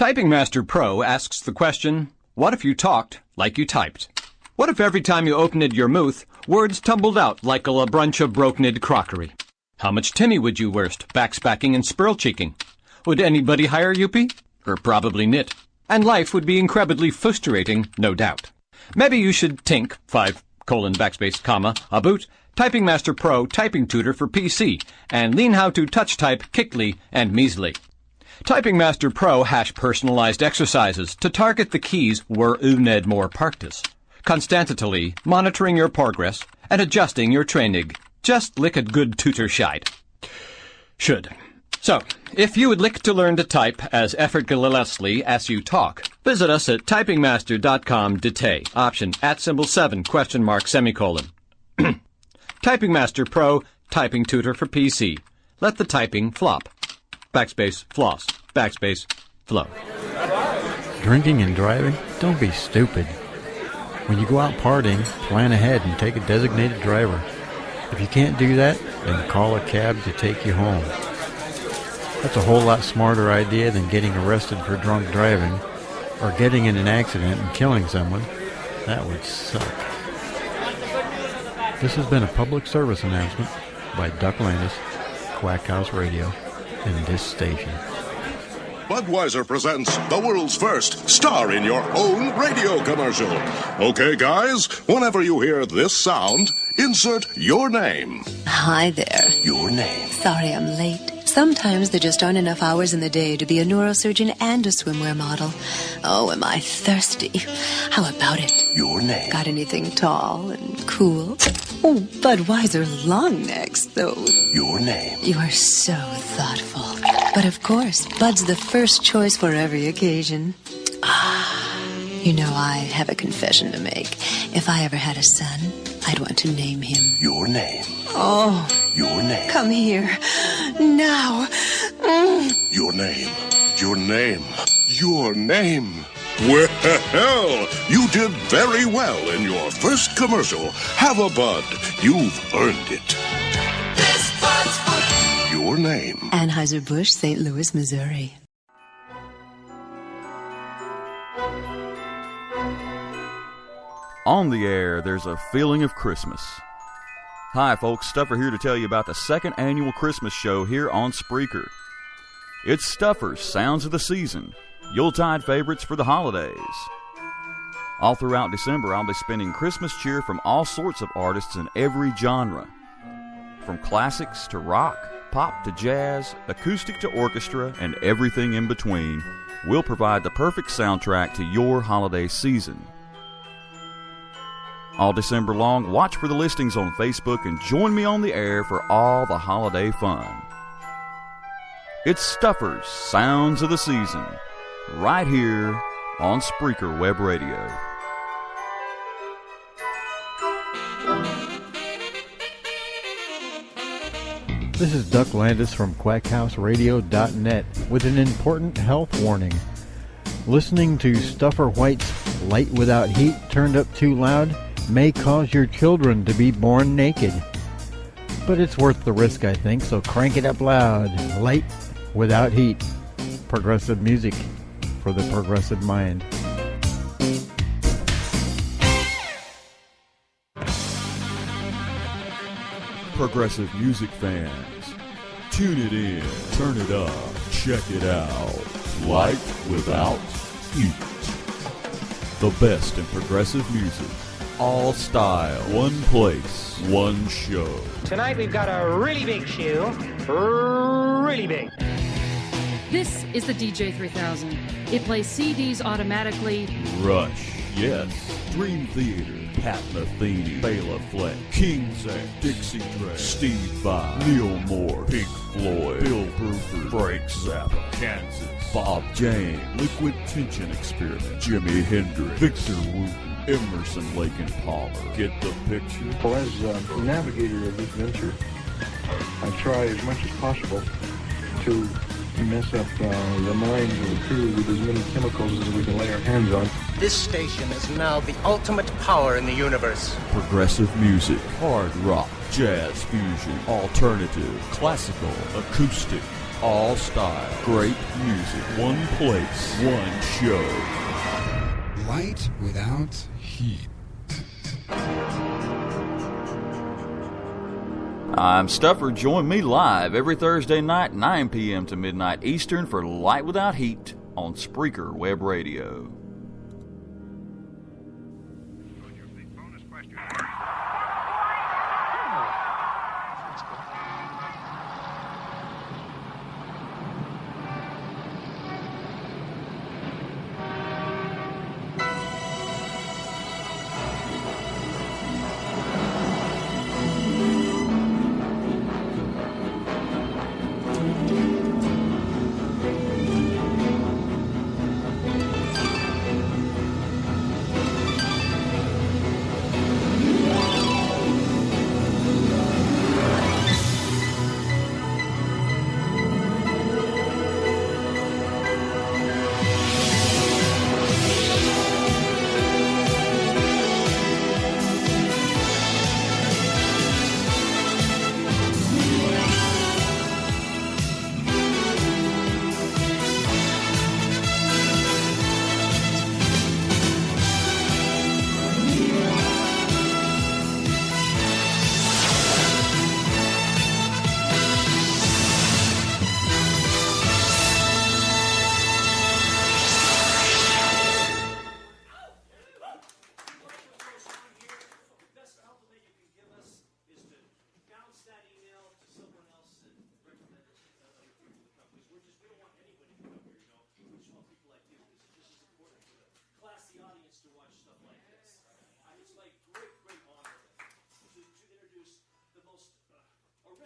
Typing Master Pro asks the question, what if you talked like you typed? What if every time you opened your mouth, words tumbled out like a brunch of brokened crockery? How much Timmy would you worst, backspacking and spurl-cheeking? Would anybody hire Youpie? Probably nit. And life would be incredibly frustrating, no doubt. Maybe you should tink, about Typing Master Pro Typing Tutor for PC, and learn how to touch type quickly and measly. Typing Master Pro hash personalized exercises to target the keys where you need more practice, constantly monitoring your progress and adjusting your training. Just lick a good tutor shite. Should. So, if you would like to learn to type as effortlessly as you talk, visit us at typingmaster.com today. Option @7 ? Typing Master Pro Typing Tutor for PC. Let the typing flop. Backspace, floss. Backspace, flow. Drinking and driving? Don't be stupid. When you go out partying, plan ahead and take a designated driver. If you can't do that, then call a cab to take you home. That's a whole lot smarter idea than getting arrested for drunk driving or getting in an accident and killing someone. That would suck. This has been a public service announcement by Duck Landis, Quack House Radio, and this station. Budweiser presents the world's first star-in-your-own radio commercial. Okay, guys, whenever you hear this sound, insert your name. Hi there. Your name. Sorry I'm late. Sometimes there just aren't enough hours in the day to be a neurosurgeon and a swimwear model. Oh, am I thirsty? How about it? Your name. Got anything tall and cool? Oh, Budweiser long necks, though. Your name. You are so thoughtful. But of course, Bud's the first choice for every occasion. You know, I have a confession to make. If I ever had a son, I'd want to name him. Your name. Oh. Your name. Come here. Now. Your name. Your name. Your name. Well, you did very well in your first commercial. Have a Bud. You've earned it. This Bud's for your name. Anheuser-Busch, St. Louis, Missouri. On the air, there's a feeling of Christmas. Hi, folks. Stuffer here to tell you about the second annual Christmas show here on Spreaker. It's Stuffer's Sounds of the Season, Yuletide favorites for the holidays. All throughout December, I'll be spinning Christmas cheer from all sorts of artists in every genre. From classics to rock, pop to jazz, acoustic to orchestra, and everything in between, we'll provide the perfect soundtrack to your holiday season. All December long, watch for the listings on Facebook and join me on the air for all the holiday fun. It's Stuffer's Sounds of the Season, right here on Spreaker Web Radio. This is Duck Landis from QuackHouseRadio.net with an important health warning. Listening to Stuffer White's Light Without Heat turned up too loud may cause your children to be born naked. But it's worth the risk, I think, so crank it up loud. Light Without Heat. Progressive music for the progressive mind. Progressive music fans, tune it in, turn it up, check it out. Light Without Heat. The best in progressive music. All style, one place, one show. Tonight we've got a really big show, really big. This is the DJ 3000. It plays CDs automatically. Rush, yes. Dream Theater, Pat Metheny, Bela Fleck, King's X, Dixie Dread, Steve Vai, Neil Moore, Pink Floyd, Bill Bruford, Frank Zappa, Kansas, Bob James, Liquid Tension Experiment, Jimi Hendrix, Victor Wooten, Emerson, Lake and Palmer. Get the picture? Well, as the navigator of this venture, I try as much as possible to mess up the minds of the crew with as many chemicals as we can lay our hands on. This station is now the ultimate power in the universe. Progressive music, hard rock, jazz fusion, alternative, classical, acoustic, all style, great music, one place, one show. Light without heat. I'm Stuffer. Join me live every Thursday night, 9 p.m. to midnight Eastern for Light Without Heat on Spreaker Web Radio.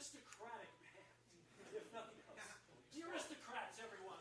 Aristocratic band, if nothing else. The Aristocrats, everyone.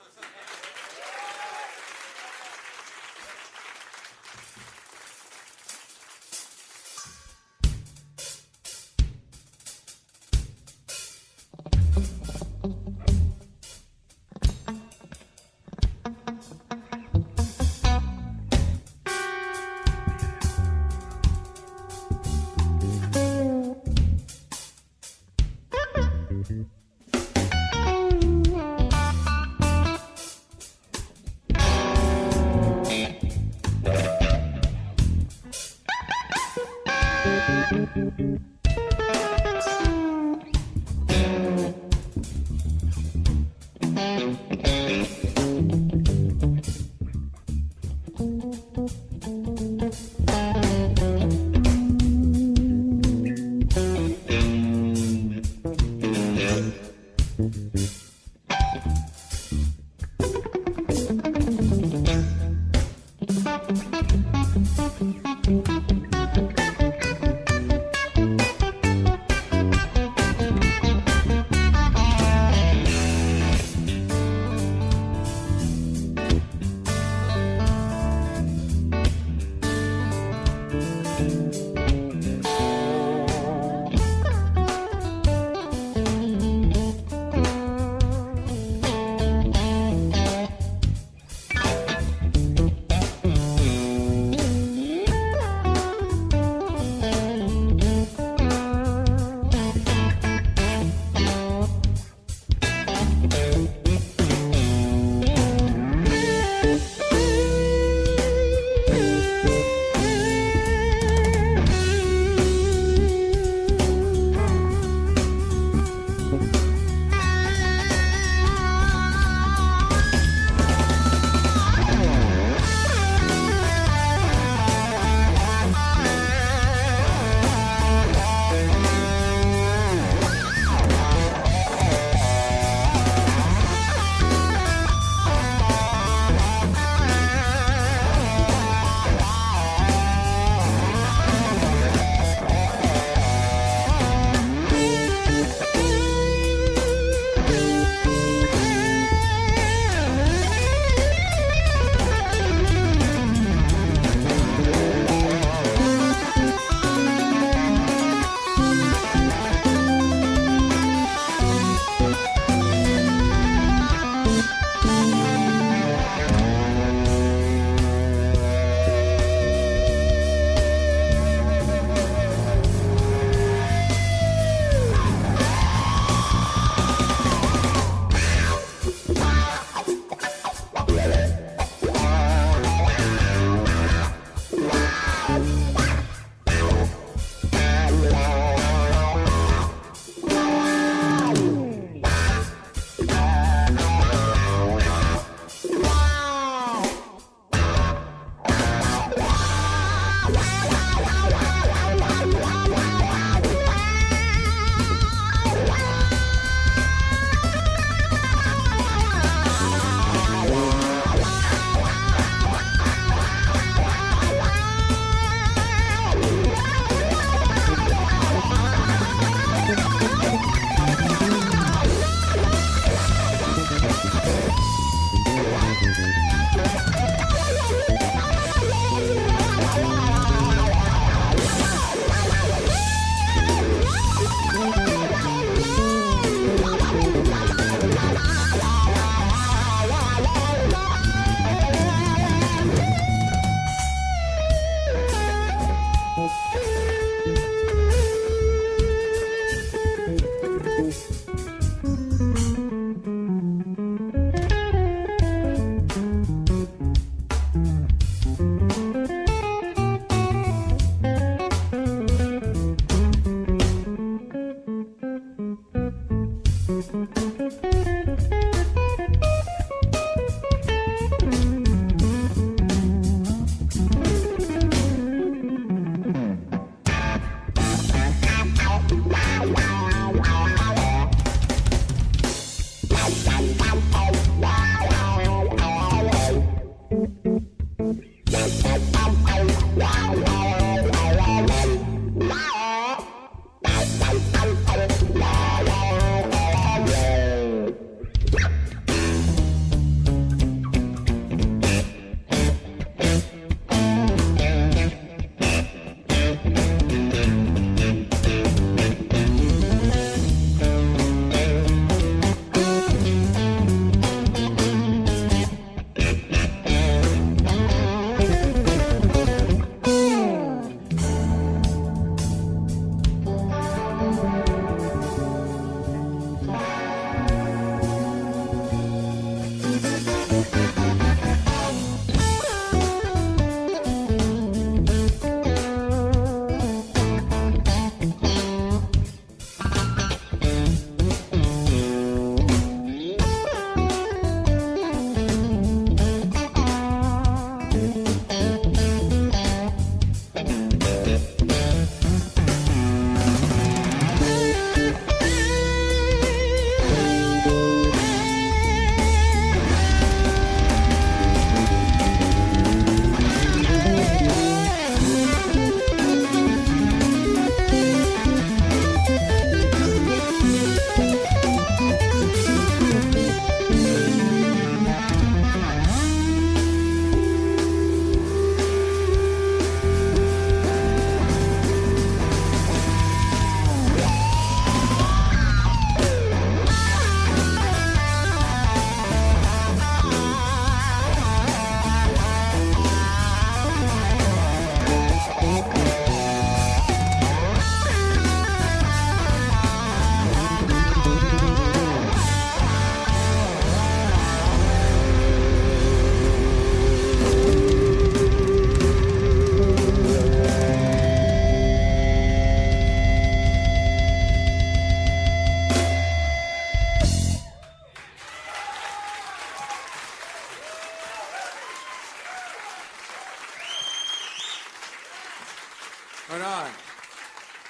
Right on.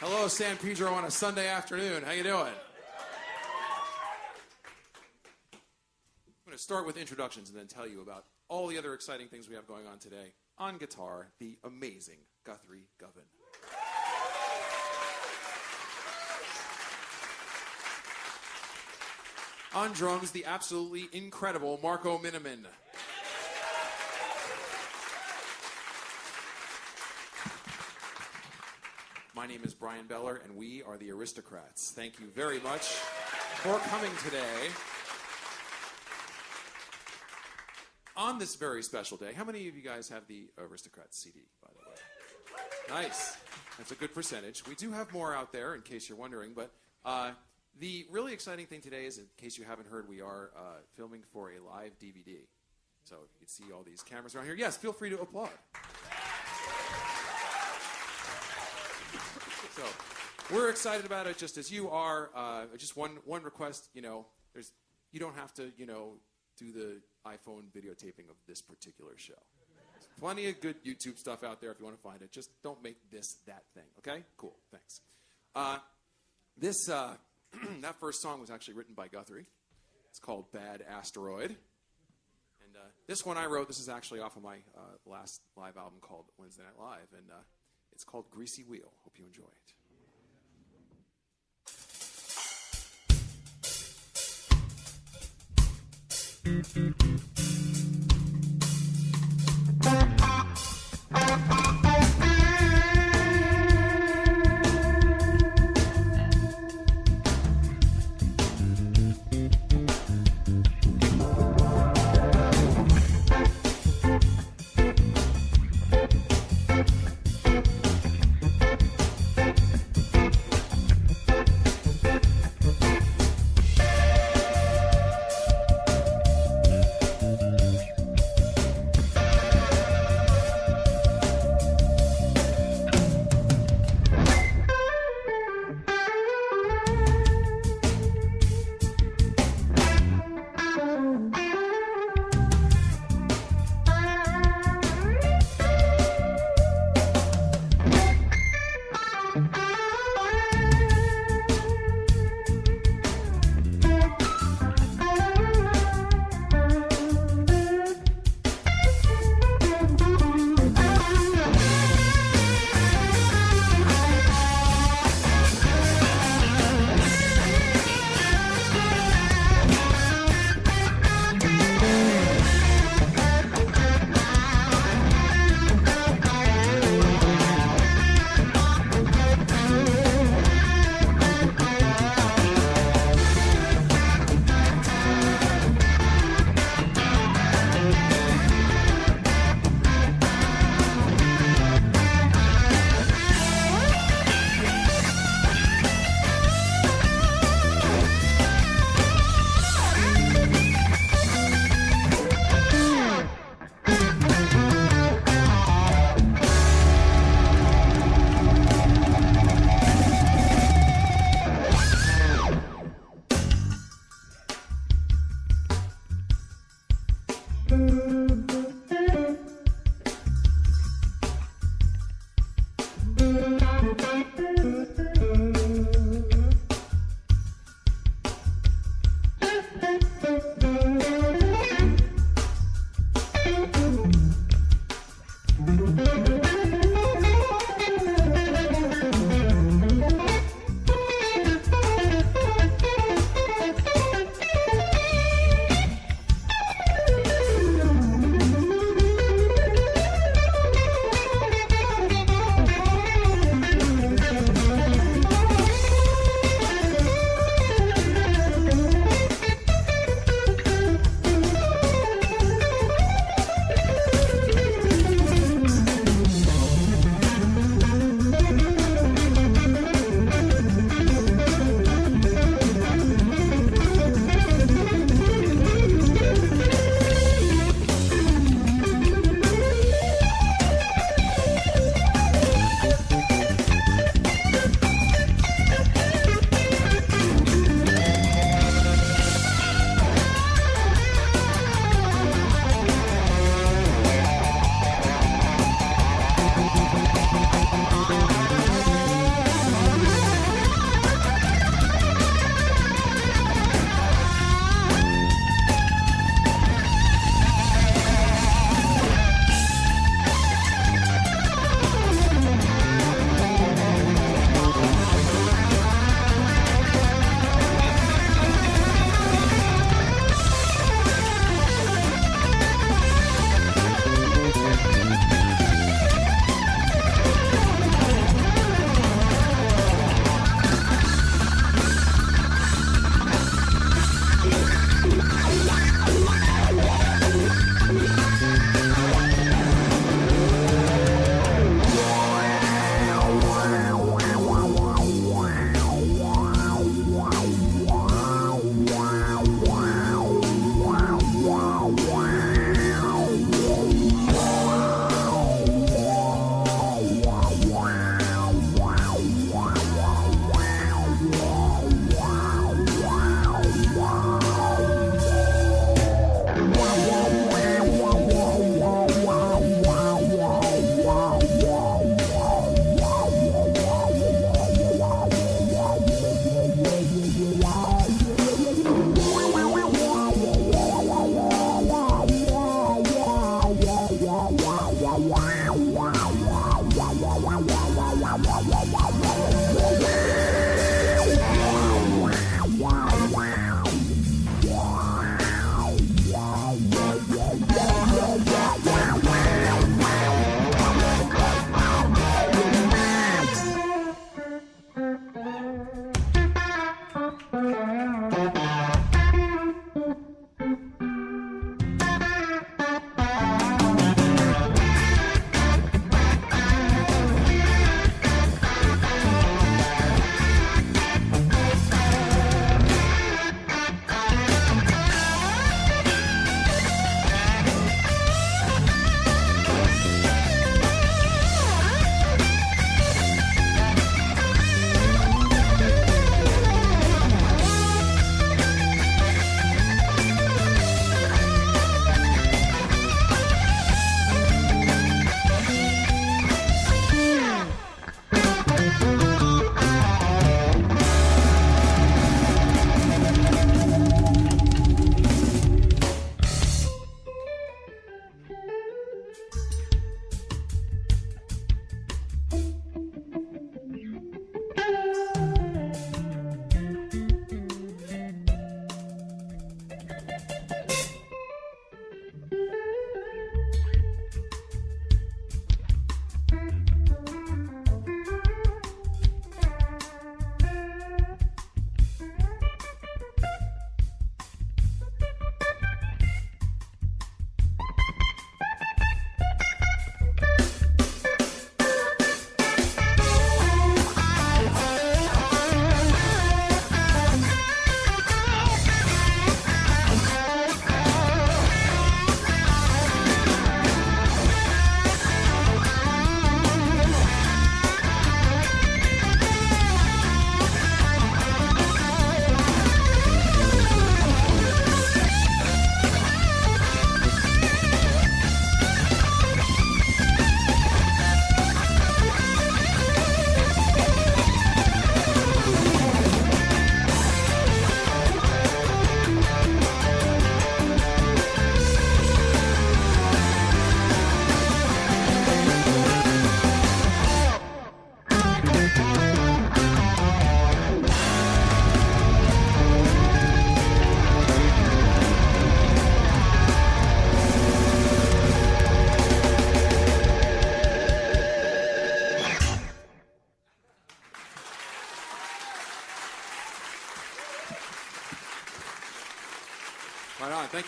Hello, San Pedro on a Sunday afternoon. How you doing? I'm going to start with introductions and then tell you about all the other exciting things we have going on today. On guitar, the amazing Guthrie Govan. On drums, the absolutely incredible Marco Miniman. My name is Brian Beller, and we are the Aristocrats. Thank you very much for coming today. On this very special day, how many of you guys have the Aristocrats CD, by the way? Nice. That's a good percentage. We do have more out there, in case you're wondering, but the really exciting thing today is, in case you haven't heard, we are filming for a live DVD. So if you can see all these cameras around here, yes, feel free to applaud. So we're excited about it, just as you are. Just one request, you don't have to, do the iPhone videotaping of this particular show. There's plenty of good YouTube stuff out there if you want to find it. Just don't make this that thing, okay? Cool, thanks. That first song was actually written by Guthrie. It's called Bad Asteroid. And this one I wrote. This is actually off of my last live album called Wednesday Night Live. And it's called Greasy Wheel. Hope you enjoy it.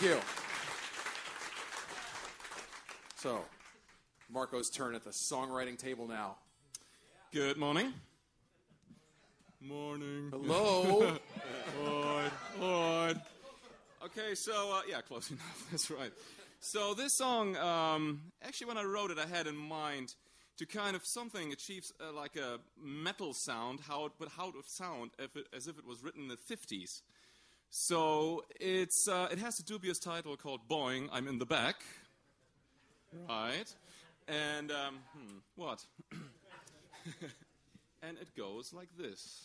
you. So, Marco's turn at the songwriting table now. Good morning. Morning. Hello. All right. Okay, so, close enough. That's right. So this song, actually when I wrote it, I had in mind to kind of something achieves like a metal sound, how it would sound as if it was written in the 50s. So it has a dubious title called Boing, I'm in the Back. Right. And, what? And it goes like this.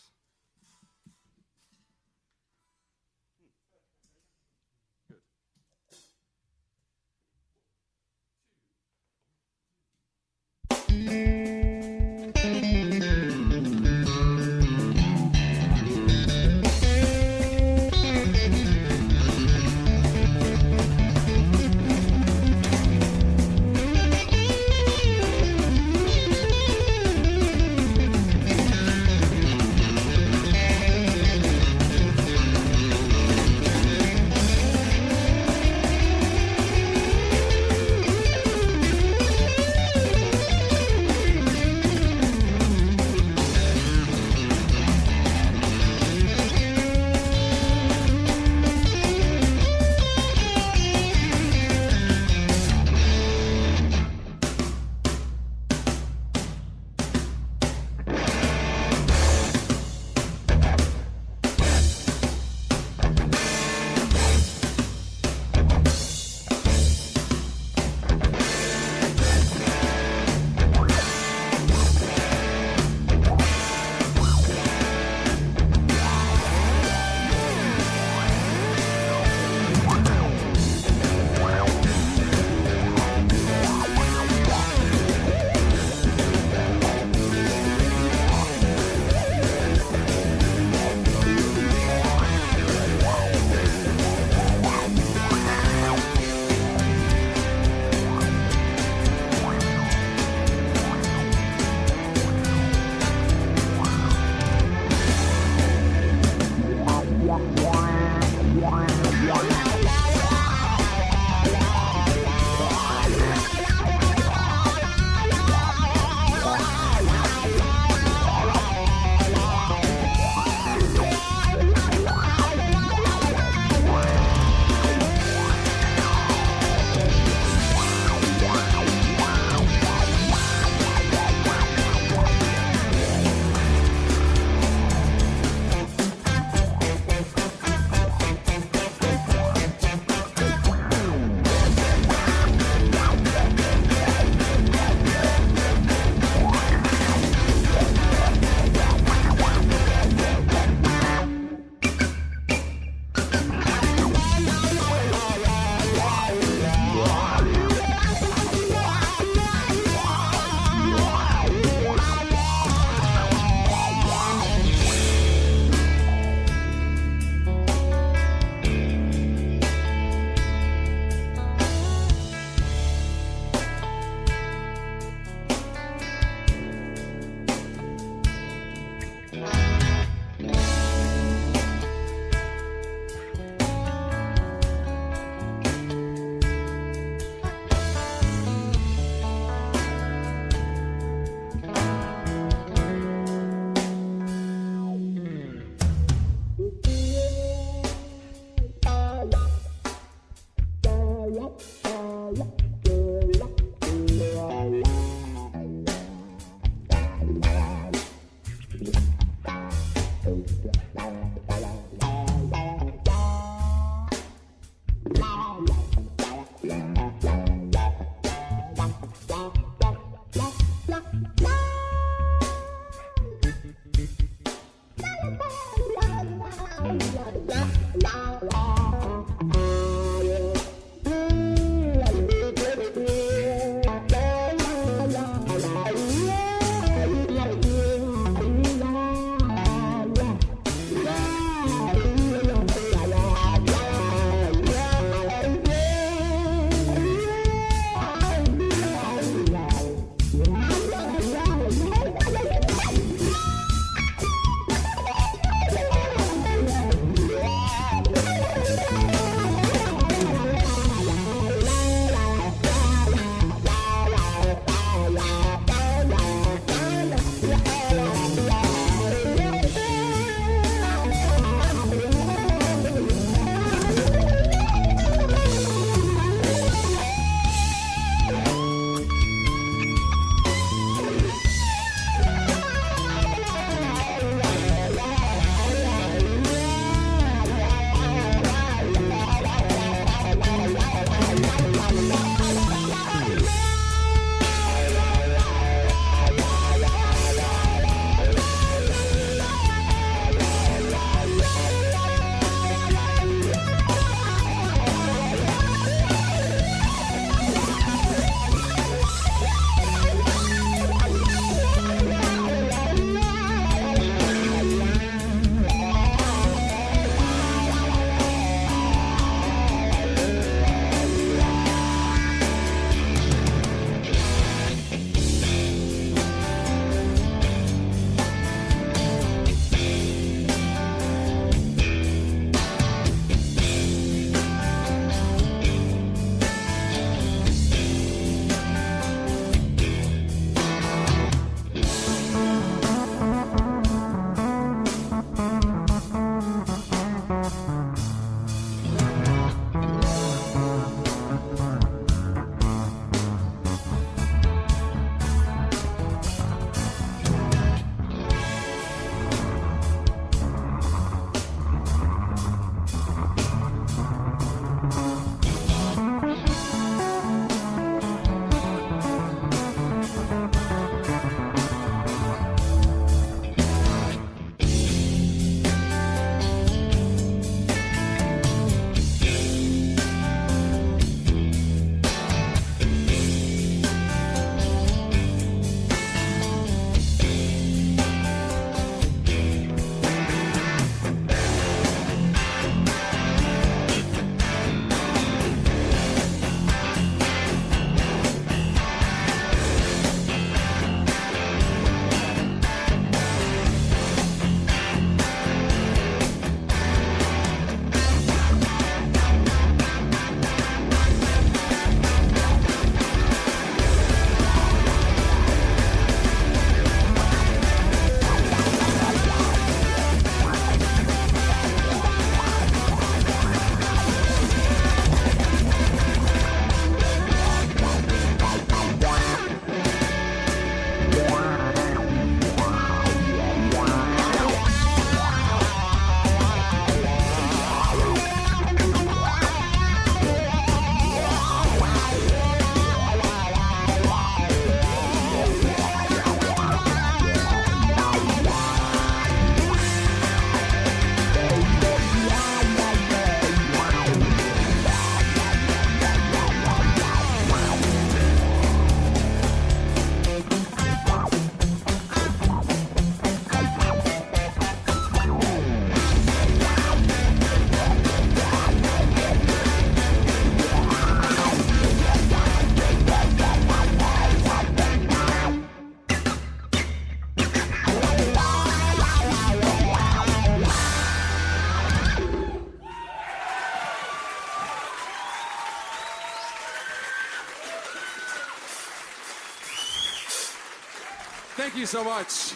Thank you so much.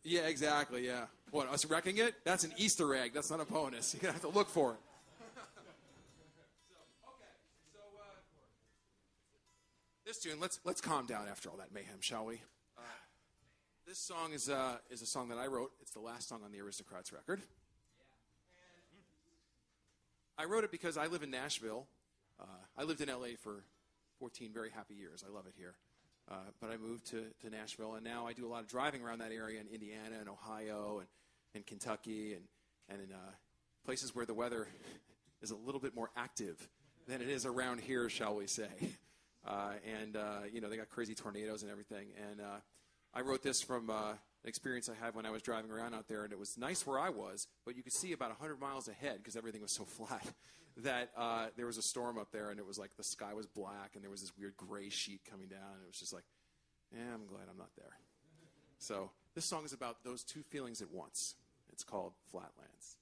Yeah, exactly, yeah. What, us wrecking it? That's an Easter egg. That's not a bonus. You're going to have to look for it. This tune, let's calm down after all that mayhem, shall we? This song is a song that I wrote. It's the last song on the Aristocrats record. I wrote it because I live in Nashville. I lived in L.A. for 14 very happy years. I love it here. But I moved to Nashville, and now I do a lot of driving around that area in Indiana and Ohio and Kentucky and in places where the weather is a little bit more active than it is around here, shall we say. They got crazy tornadoes and everything. And I wrote this from an experience I had when I was driving around out there, and it was nice where I was, but you could see about 100 miles ahead because everything was so flat that there was a storm up there, and it was like the sky was black, and there was this weird gray sheet coming down, and it was just like, I'm glad I'm not there. So this song is about those two feelings at once. It's called Flatlands.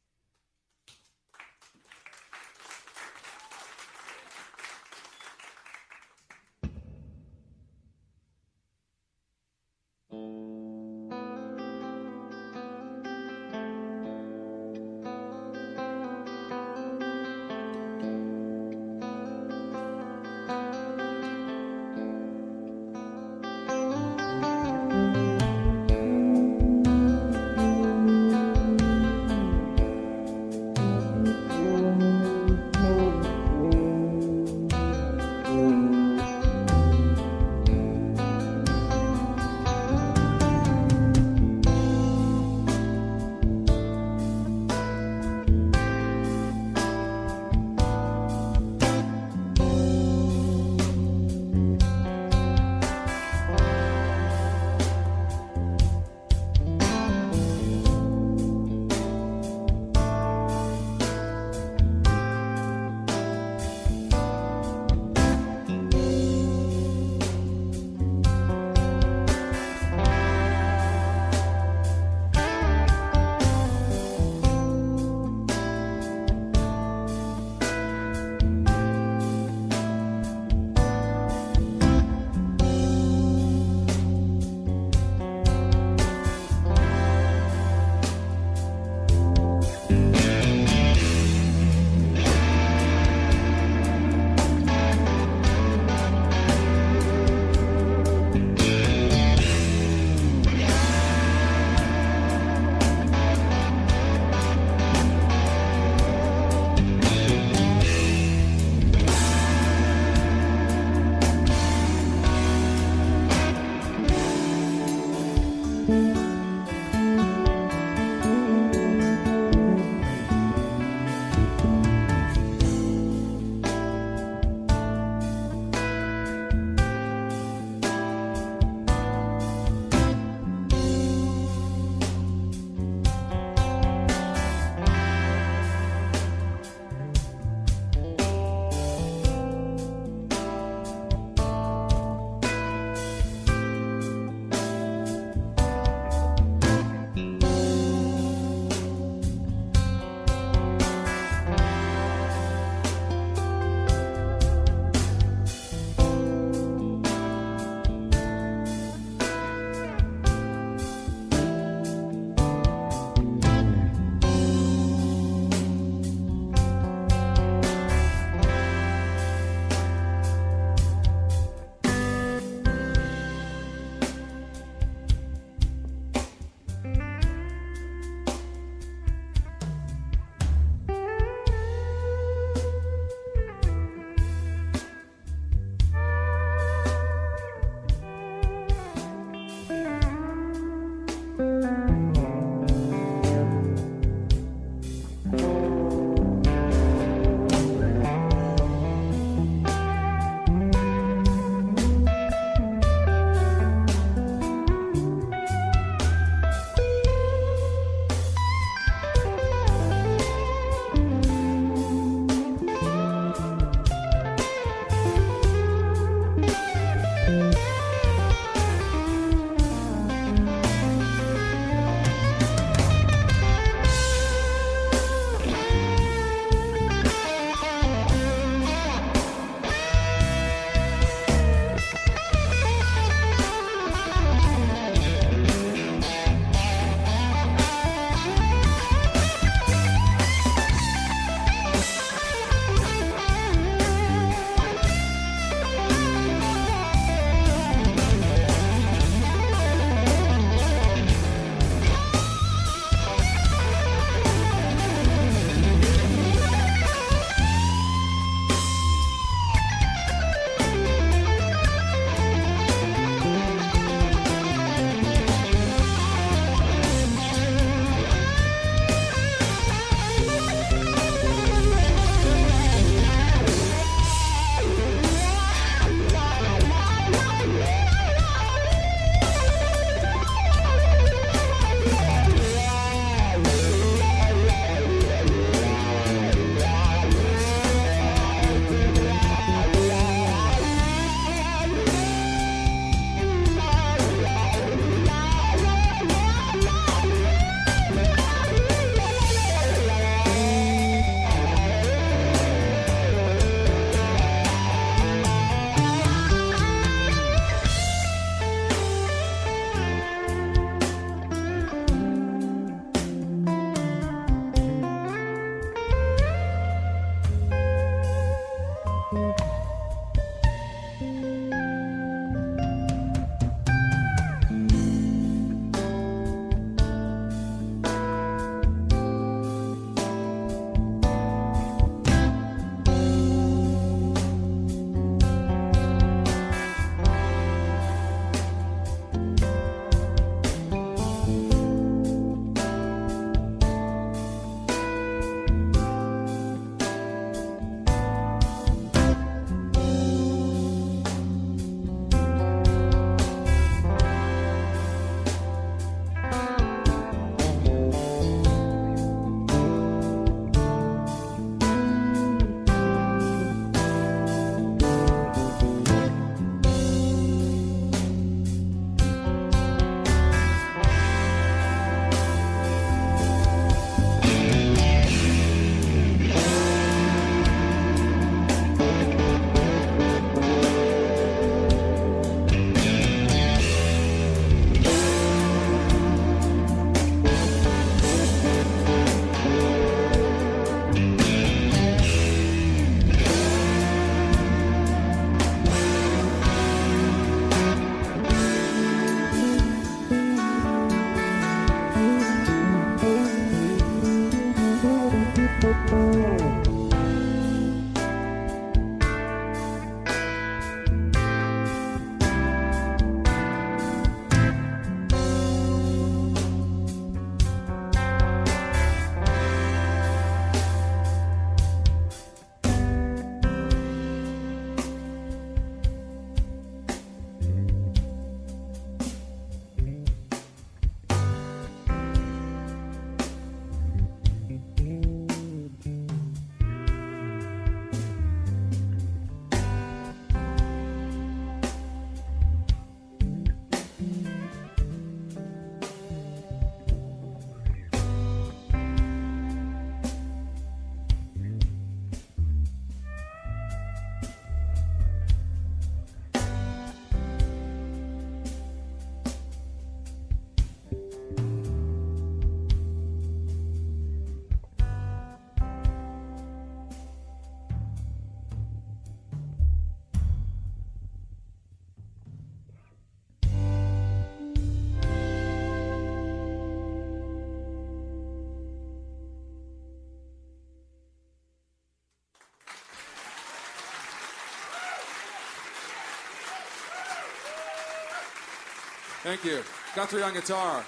Thank you. Guthrie on guitar.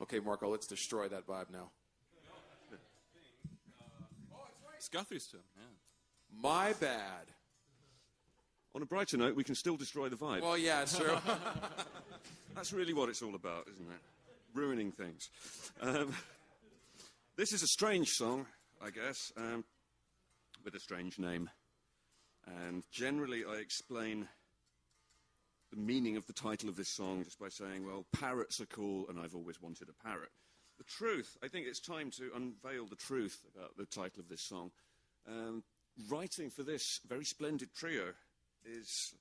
Okay, Marco, let's destroy that vibe now. It's Guthrie's turn, yeah. My bad. On a brighter note, we can still destroy the vibe. Well, yeah, it's true. That's really what it's all about, isn't it? Ruining things. This is a strange song, I guess, with a strange name. And generally, I explain the meaning of the title of this song just by saying, well, parrots are cool, and I've always wanted a parrot. The truth, I think it's time to unveil the truth about the title of this song. Writing for this very splendid trio is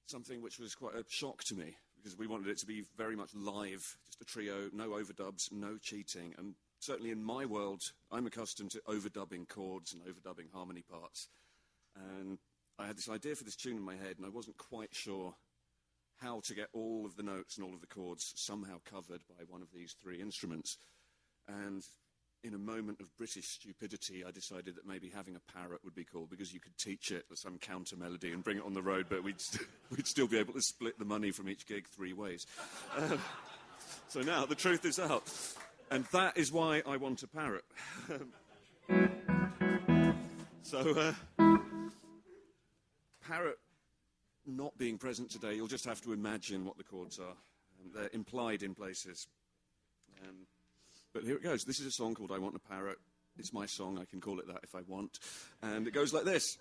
something which was quite a shock to me, because we wanted it to be very much live, just a trio, no overdubs, no cheating. And certainly in my world, I'm accustomed to overdubbing chords and overdubbing harmony parts. And I had this idea for this tune in my head, and I wasn't quite sure how to get all of the notes and all of the chords somehow covered by one of these three instruments. And in a moment of British stupidity, I decided that maybe having a parrot would be cool, because you could teach it some counter melody and bring it on the road, but we'd still be able to split the money from each gig 3 ways. So now the truth is out. And that is why I want a parrot. Parrot not being present today, you'll just have to imagine what the chords are. They're implied in places. But here it goes. This is a song called I Want a Parrot. It's my song. I can call it that if I want. And it goes like this.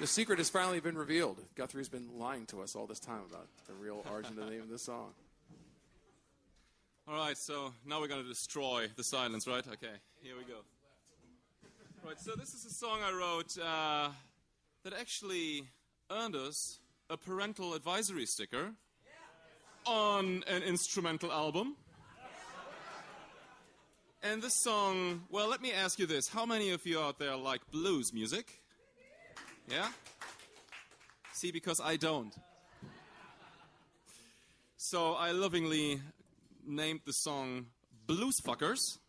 The secret has finally been revealed. Guthrie's been lying to us all this time about the real origin of the name of this song. All right, so now we're going to destroy the silence, right? Okay, here we go. Right, so this is a song I wrote that actually earned us a parental advisory sticker on an instrumental album. And this song, well, let me ask you this. How many of you out there like blues music? Yeah? See, because I don't. So I lovingly named the song Blues Fuckers.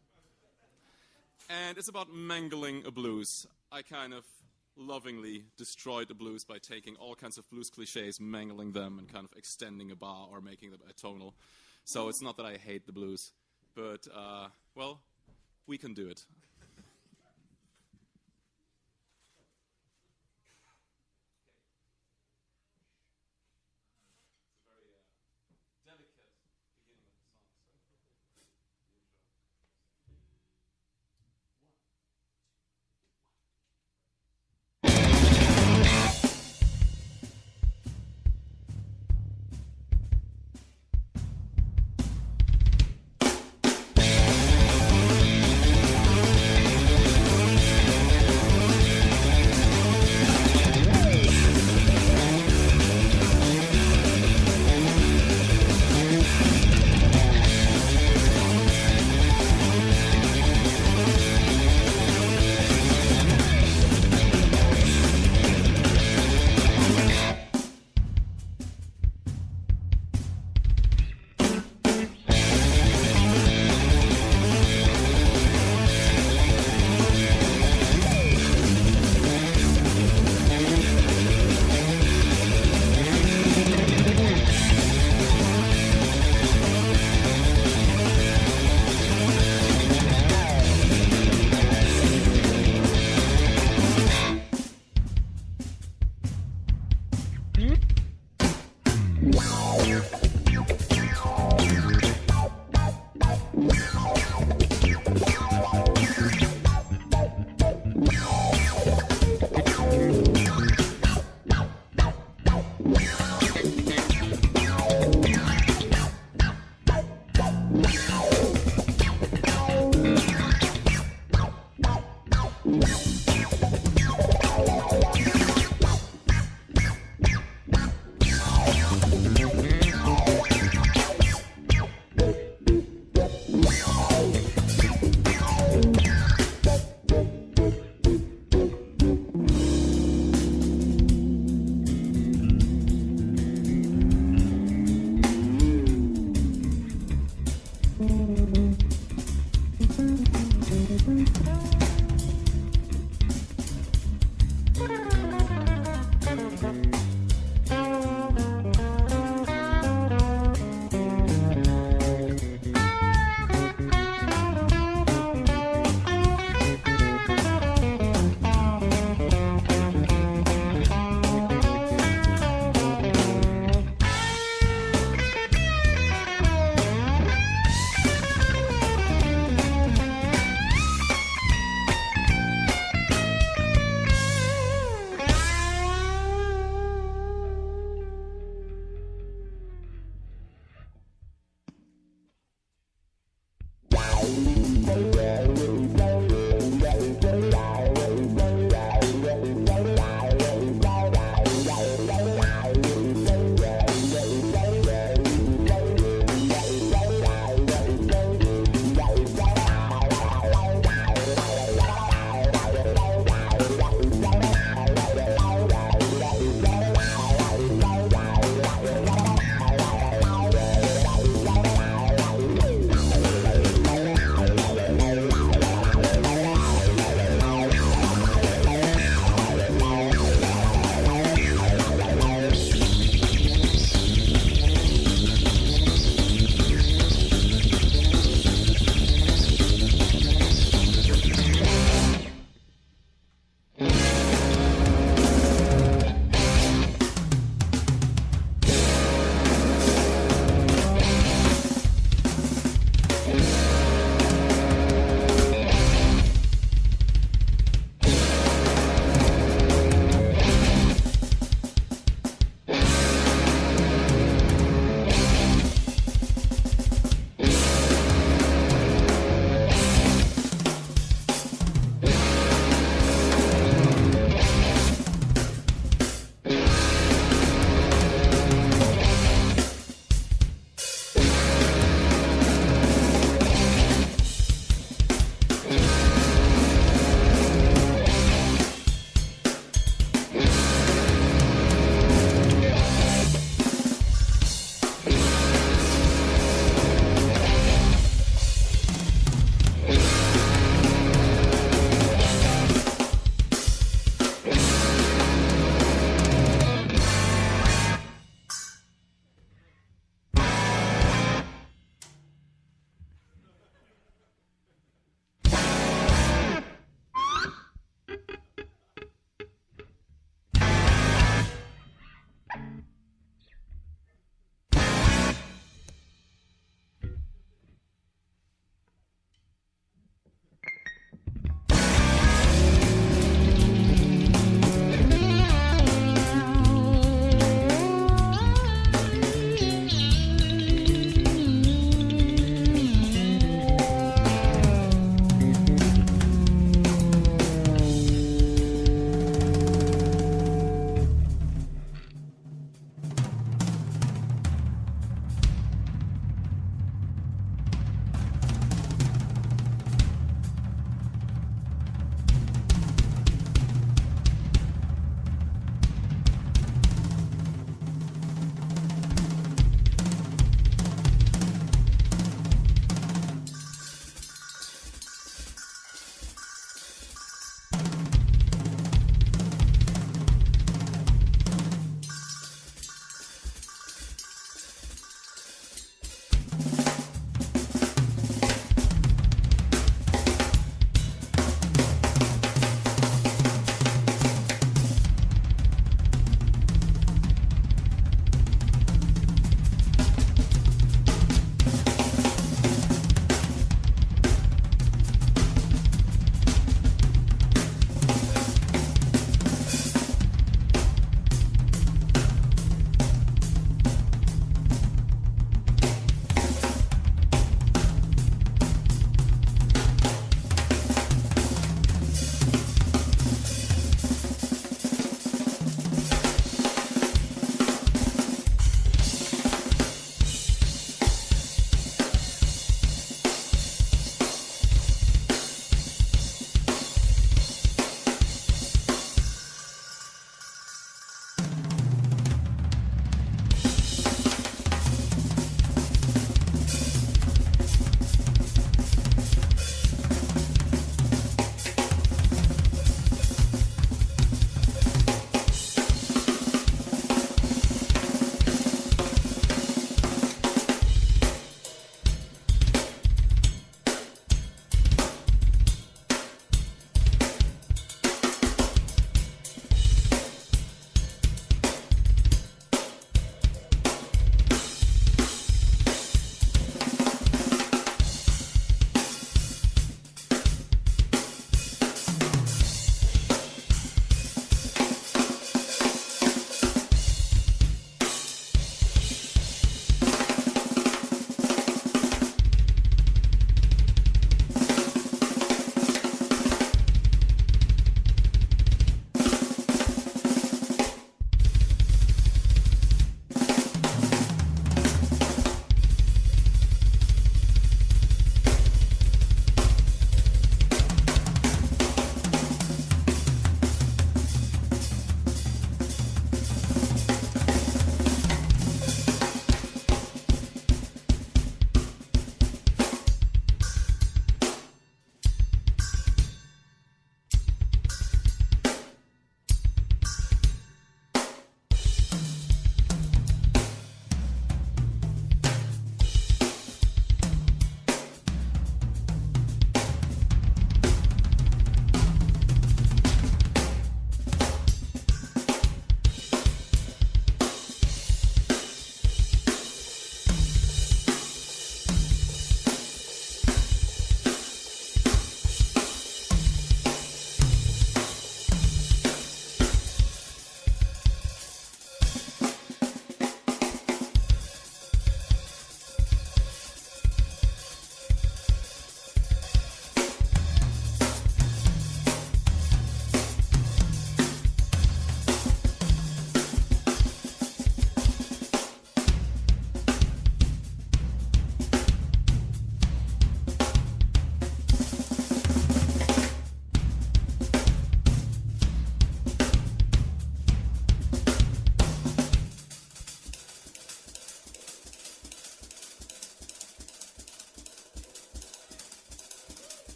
And it's about mangling a blues. I kind of lovingly destroyed the blues by taking all kinds of blues cliches, mangling them, and kind of extending a bar or making them atonal. So it's not that I hate the blues, but, well, we can do it.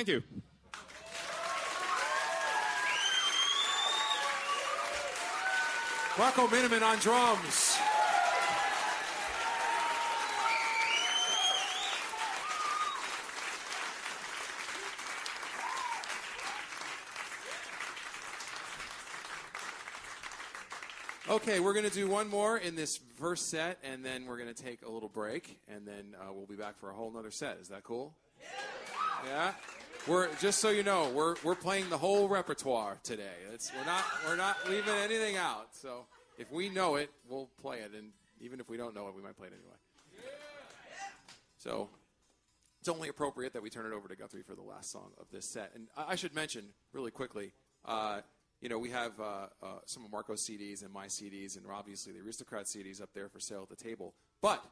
Thank you. Rocco Miniman on drums. Okay, we're going to do one more in this first set, and then we're going to take a little break, and then we'll be back for a whole nother set. Is that cool? Yeah. We're just so you know, we're playing the whole repertoire today. We're not leaving anything out. So if we know it, we'll play it, and even if we don't know it, we might play it anyway. So it's only appropriate that we turn it over to Guthrie for the last song of this set. And I should mention really quickly. We have some of Marco's CDs and my CDs, and obviously the Aristocrats CDs up there for sale at the table. But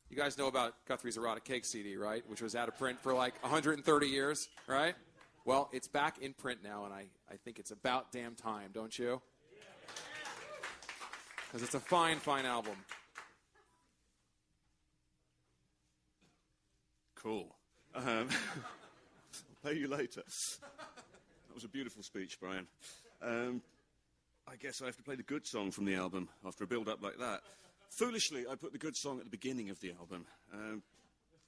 you guys know about Guthrie's Erotic Cake CD, right? Which was out of print for like 130 years, right? Well, it's back in print now, and I think it's about damn time, don't you? Because it's a fine, fine album. Cool. I'll pay you later. That was a beautiful speech, Brian. I guess I have to play the good song from the album after a build-up like that. Foolishly, I put the good song at the beginning of the album.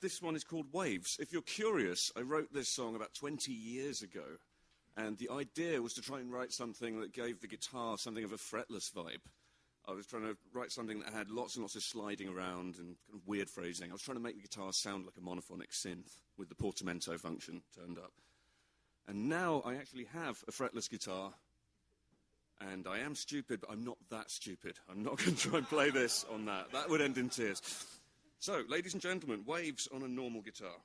This one is called Waves. If you're curious, I wrote this song about 20 years ago, and the idea was to try and write something that gave the guitar something of a fretless vibe. I was trying to write something that had lots and lots of sliding around and kind of weird phrasing. I was trying to make the guitar sound like a monophonic synth with the portamento function turned up. And now I actually have a fretless guitar. And I am stupid, but I'm not that stupid. I'm not going to try and play this on that. That would end in tears. So, ladies and gentlemen, Waves on a normal guitar.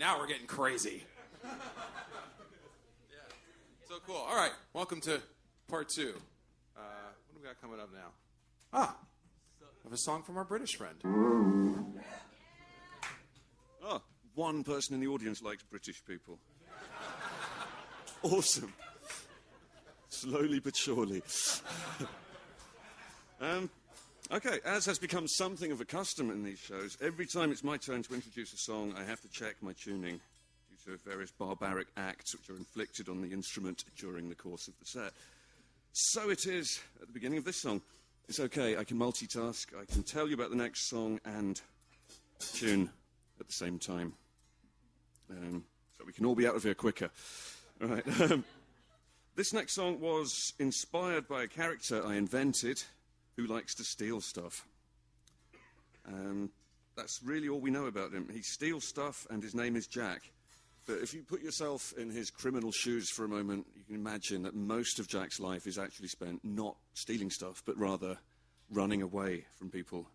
Now we're getting crazy. Yeah. So cool. All right. Welcome to part 2. What do we got coming up now? I have a song from our British friend. Oh, one person in the audience likes British people. Awesome. Slowly but surely. Okay, as has become something of a custom in these shows, every time it's my turn to introduce a song, I have to check my tuning due to various barbaric acts which are inflicted on the instrument during the course of the set. So it is at the beginning of this song. It's okay, I can multitask, I can tell you about the next song and tune at the same time. So we can all be out of here quicker. All right. This next song was inspired by a character I invented who likes to steal stuff. That's really all we know about him. He steals stuff and his name is Jack. But if you put yourself in his criminal shoes for a moment, you can imagine that most of Jack's life is actually spent not stealing stuff, but rather running away from people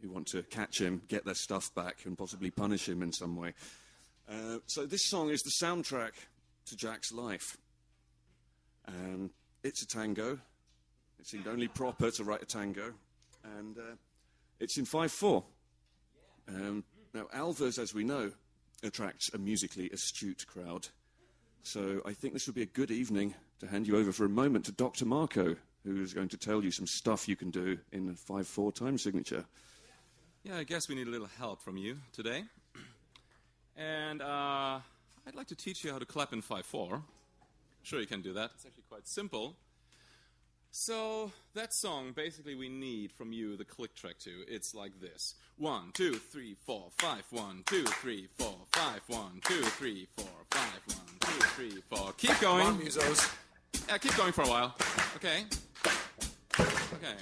who want to catch him, get their stuff back, and possibly punish him in some way. So this song is the soundtrack to Jack's life. It's a tango. It seemed only proper to write a tango. And it's in 5/4. Now, Alva's, as we know, attracts a musically astute crowd. So I think this would be a good evening to hand you over for a moment to Dr. Marco, who is going to tell you some stuff you can do in a 5/4 time signature. Yeah, I guess we need a little help from you today. And I'd like to teach you how to clap in 5/4. Sure you can do that. It's actually quite simple. So that song, basically we need from you the click track to. It's like this. 1, 2, 3, 4, 5, 1, 2, 3, 4, 5, 1, 2, 3, 4, 5, 1, 2, 3, 4. Keep going. Come on, musos. Yeah, keep going for a while. Okay. Okay.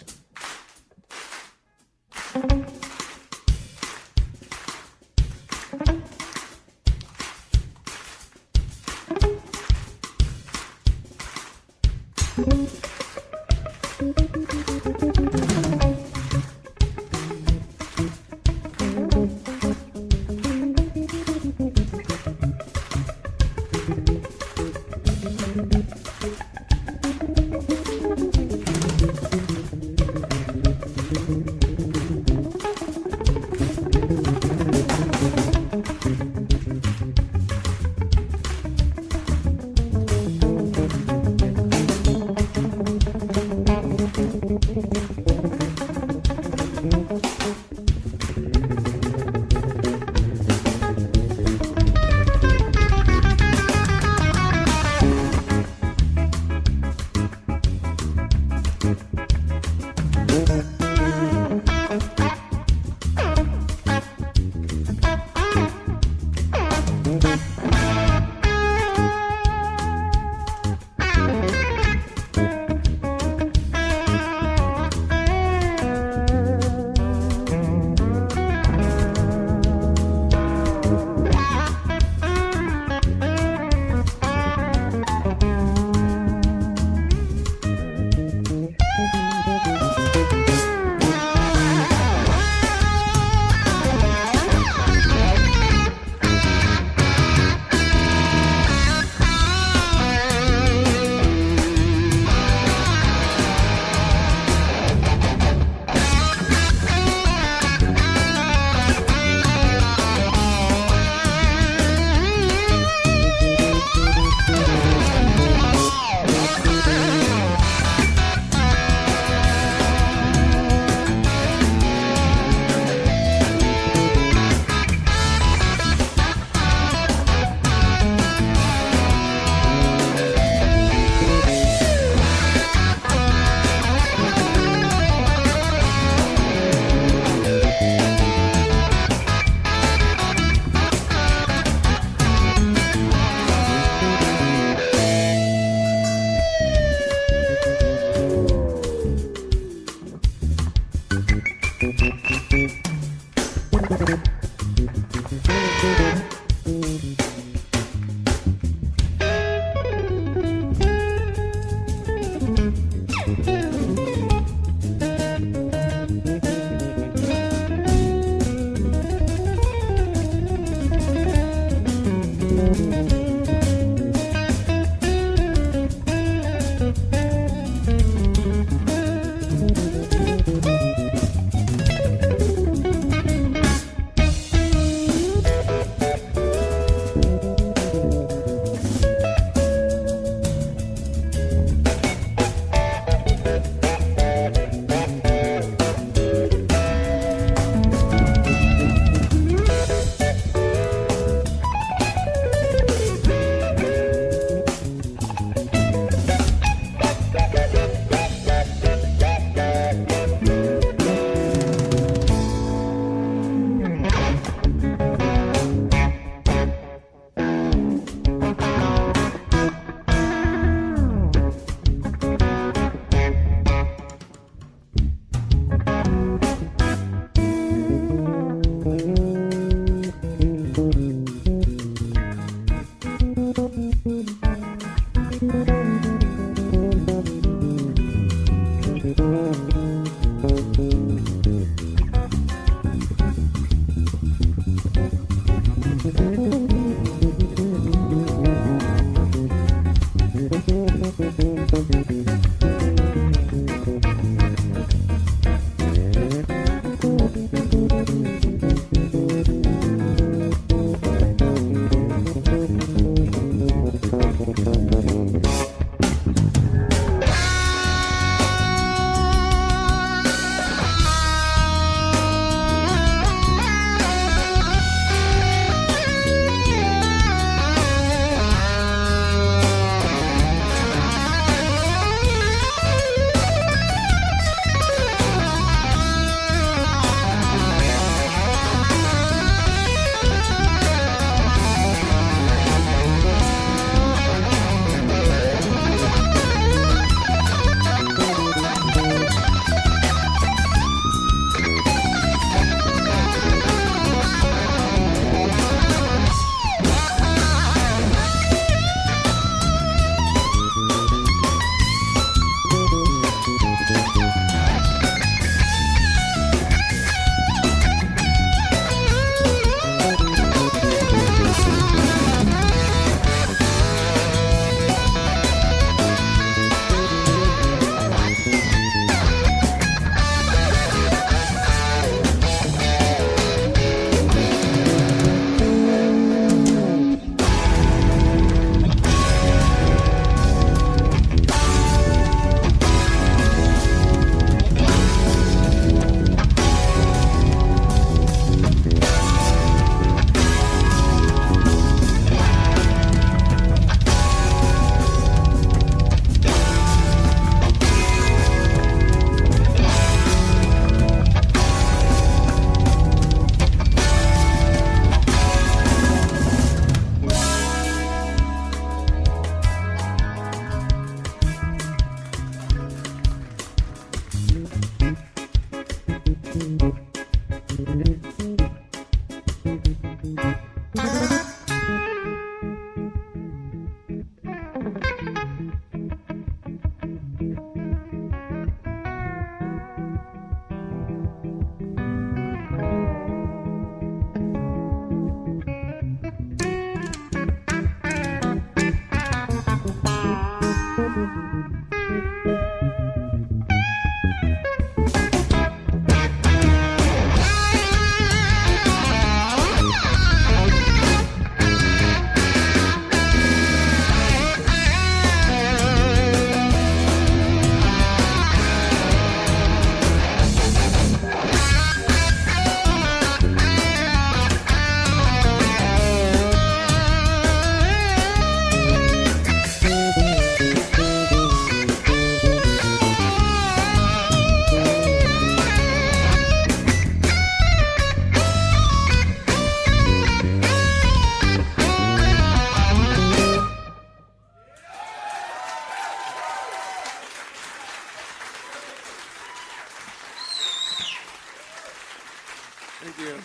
Thank you.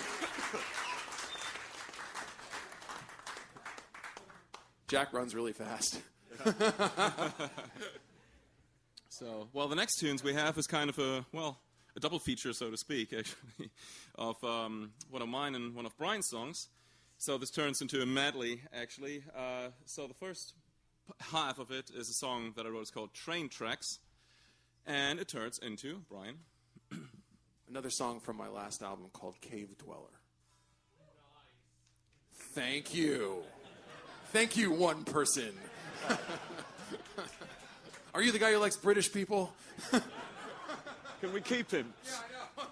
Jack runs really fast. So, well, the next tunes we have is kind of a double feature, so to speak, actually, of one of mine and one of Brian's songs. So this turns into a medley, actually. So the first half of it is a song that I wrote. It's called Train Tracks. And it turns into, Brian? Another song from my last album called Cave Dweller. Thank you. Thank you, one person. Are you the guy who likes British people? Can we keep him? Yeah, I know.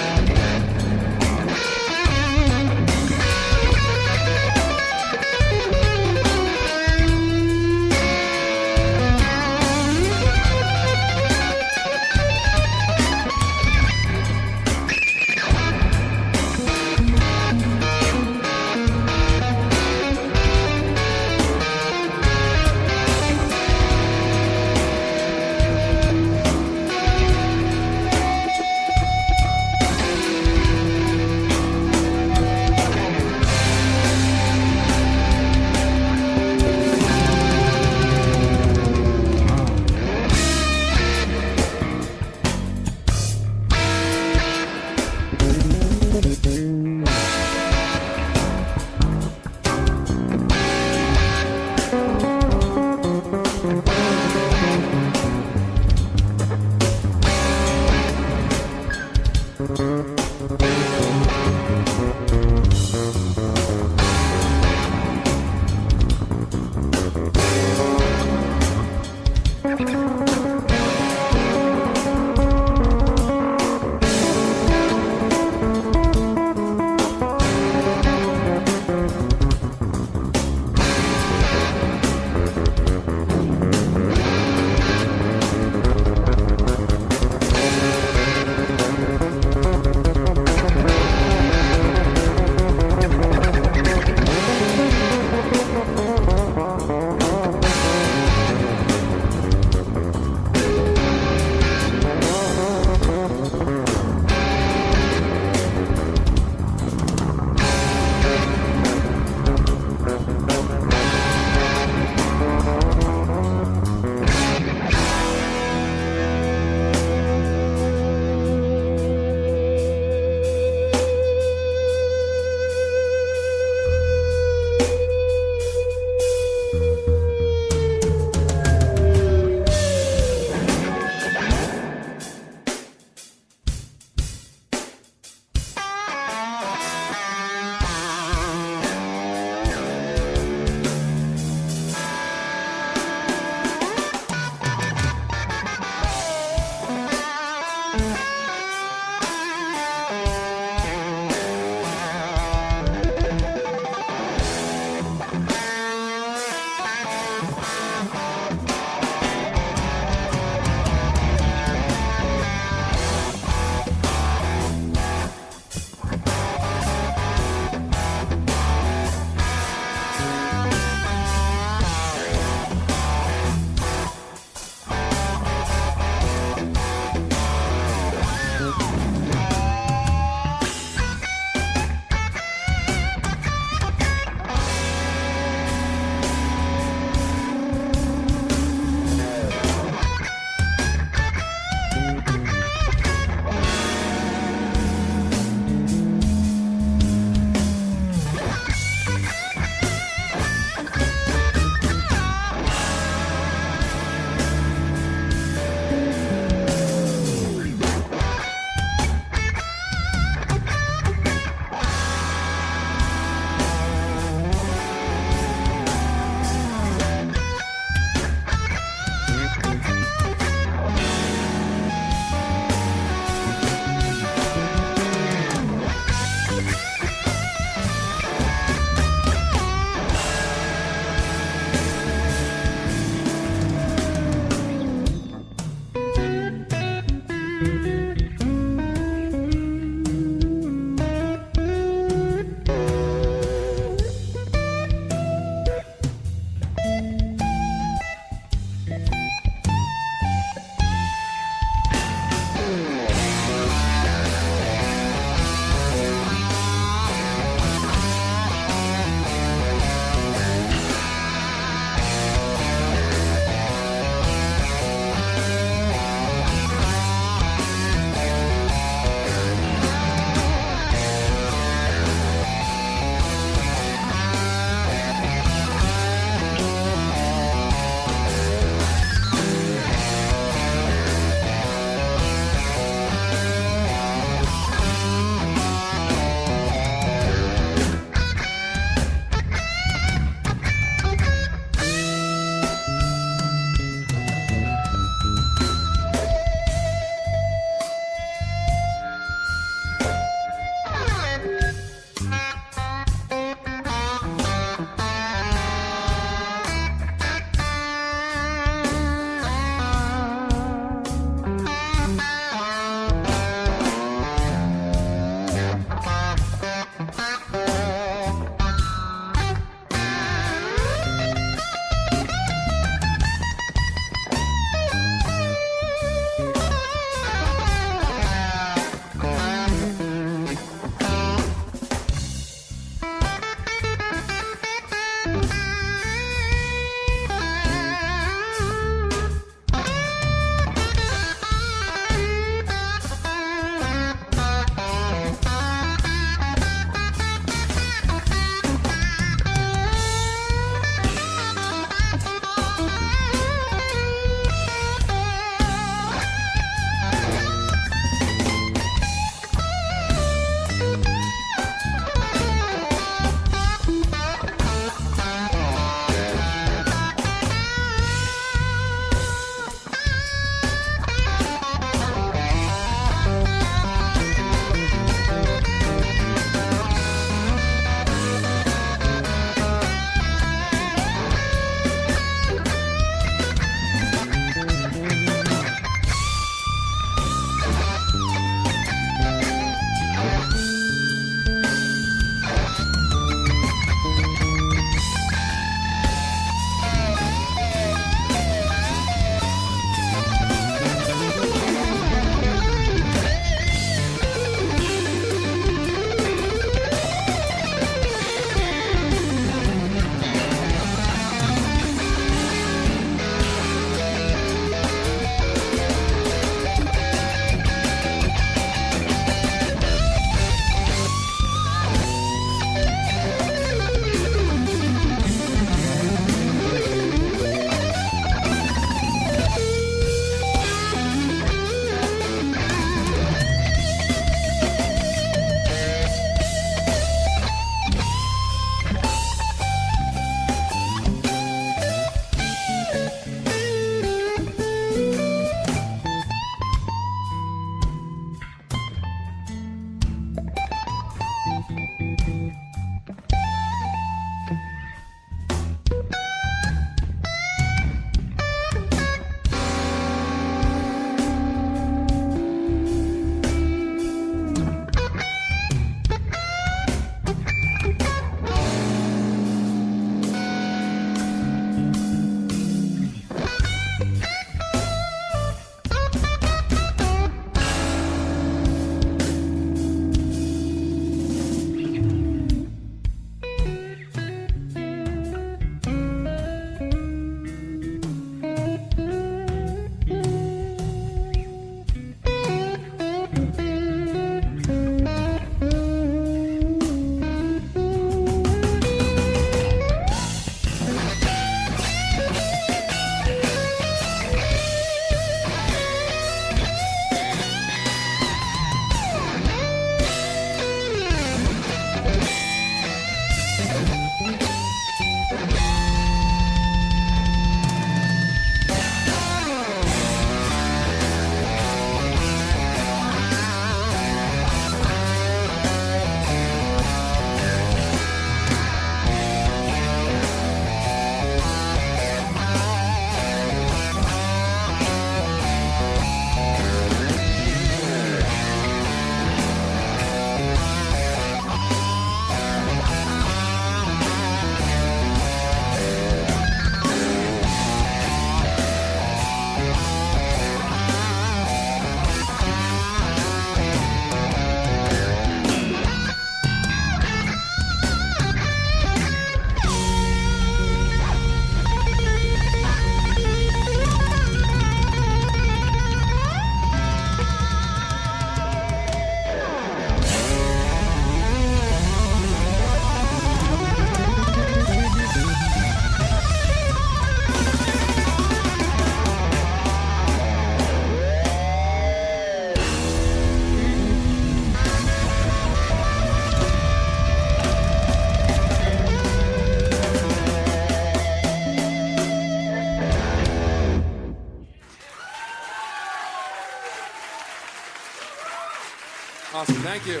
Awesome. Thank you.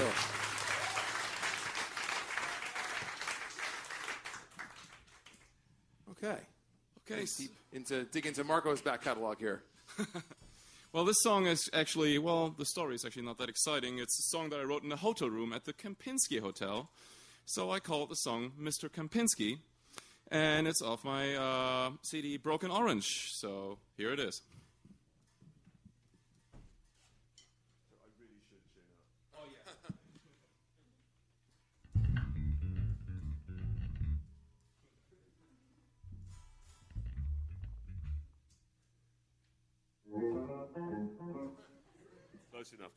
Okay. Dig into Marco's back catalog here. Well, this song is actually, the story is actually not that exciting. It's a song that I wrote in a hotel room at the Kempinski Hotel. So I called the song Mr. Kempinski. And it's off my CD Broken Orange. So here it is. Close enough.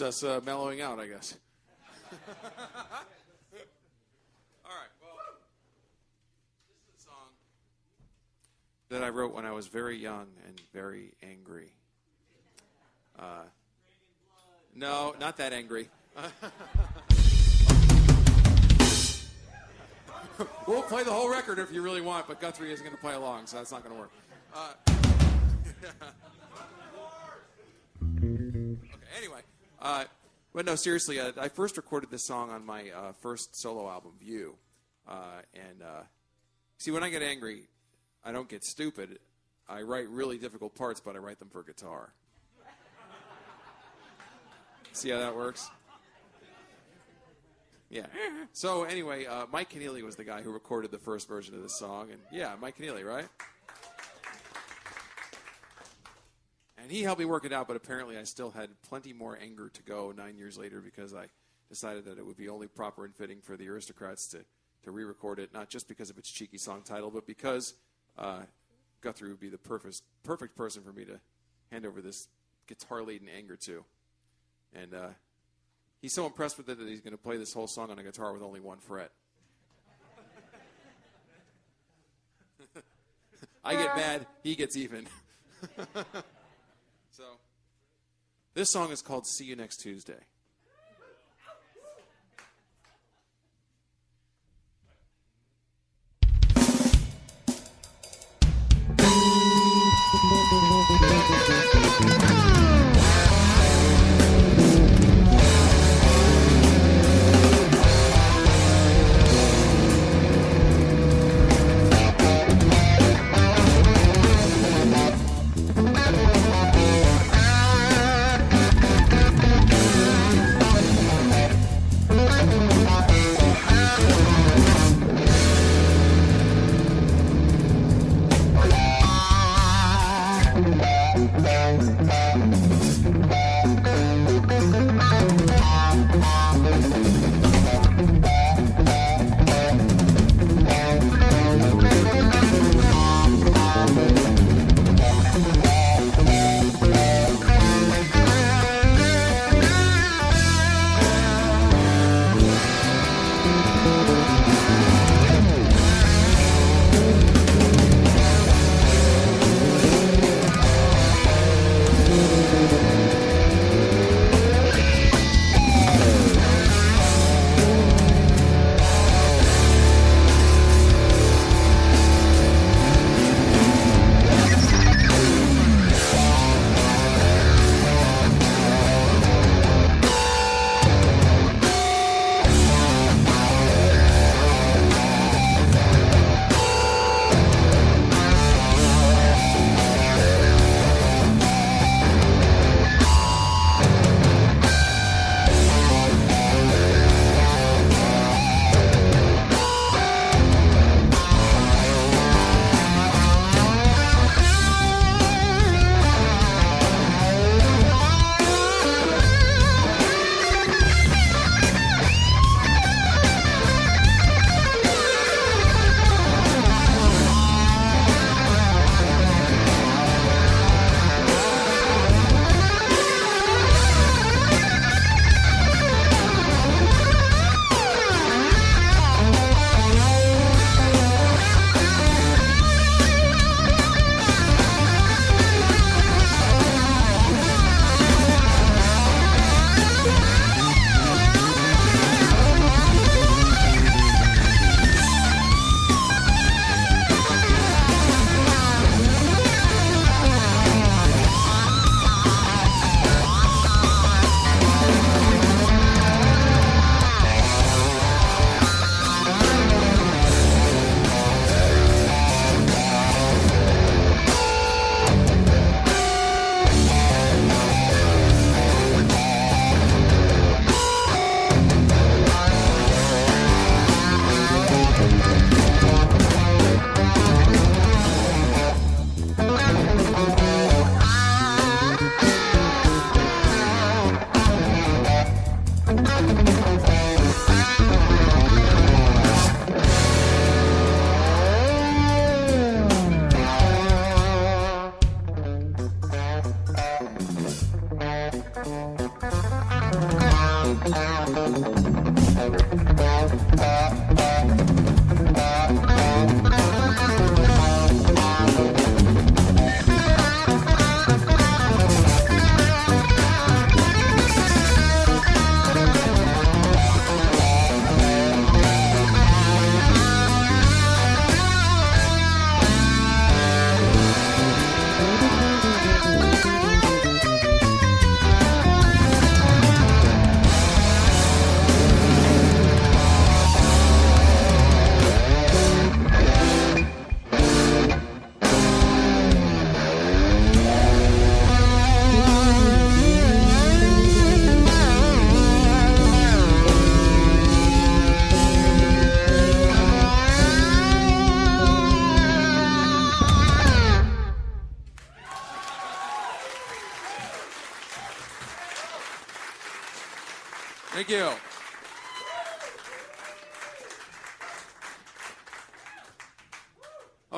It's us mellowing out, I guess. All right. Well, this is a song that I wrote when I was very young and very angry. No, not that angry. We'll play the whole record if you really want, but Guthrie isn't going to play along, so that's not going to work. Okay, anyway. But no, seriously, I first recorded this song on my first solo album, View. See, when I get angry, I don't get stupid. I write really difficult parts, but I write them for guitar. See how that works? Yeah. So anyway, Mike Keneally was the guy who recorded the first version of this song. And yeah, Mike Keneally, right? And he helped me work it out, but apparently I still had plenty more anger to go 9 years later because I decided that it would be only proper and fitting for the Aristocrats to re-record it, not just because of its cheeky song title, but because Guthrie would be the perfect person for me to hand over this guitar-laden anger to. And he's so impressed with it that he's going to play this whole song on a guitar with only one fret. I get mad, he gets even. So, this song is called See You Next Tuesday.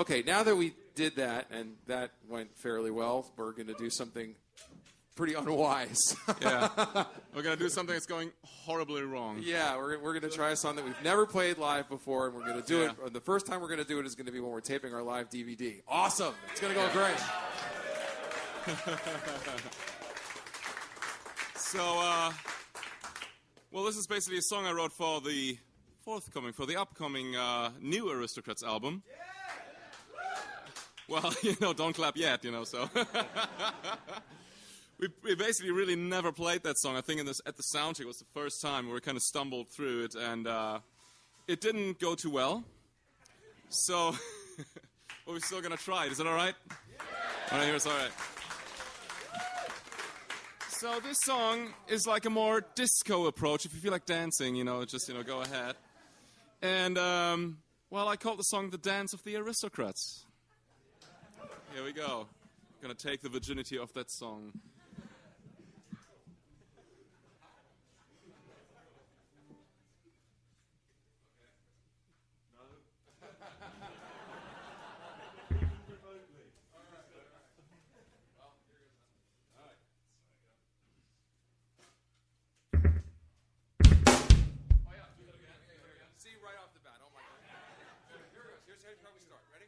Okay, now that we did that, and that went fairly well, we're going to do something pretty unwise. Yeah. We're going to do something that's going horribly wrong. Yeah, we're going to try a song that we've never played live before, and we're going to do it. The first time we're going to do it is going to be when we're taping our live DVD. Awesome. It's going to go great. So, well, this is basically a song I wrote for the upcoming new Aristocrats album. Well, don't clap yet, so. We basically really never played that song. I think at the soundcheck was the first time where we kind of stumbled through it, and it didn't go too well. So, but we're still going to try it. Is that all right? All right, here's all right. So this song is like a more disco approach. If you feel like dancing, just go ahead. And, well, I called the song The Dance of the Aristocrats. Here we go. I'm going to take the virginity of that song. How we start. Ready?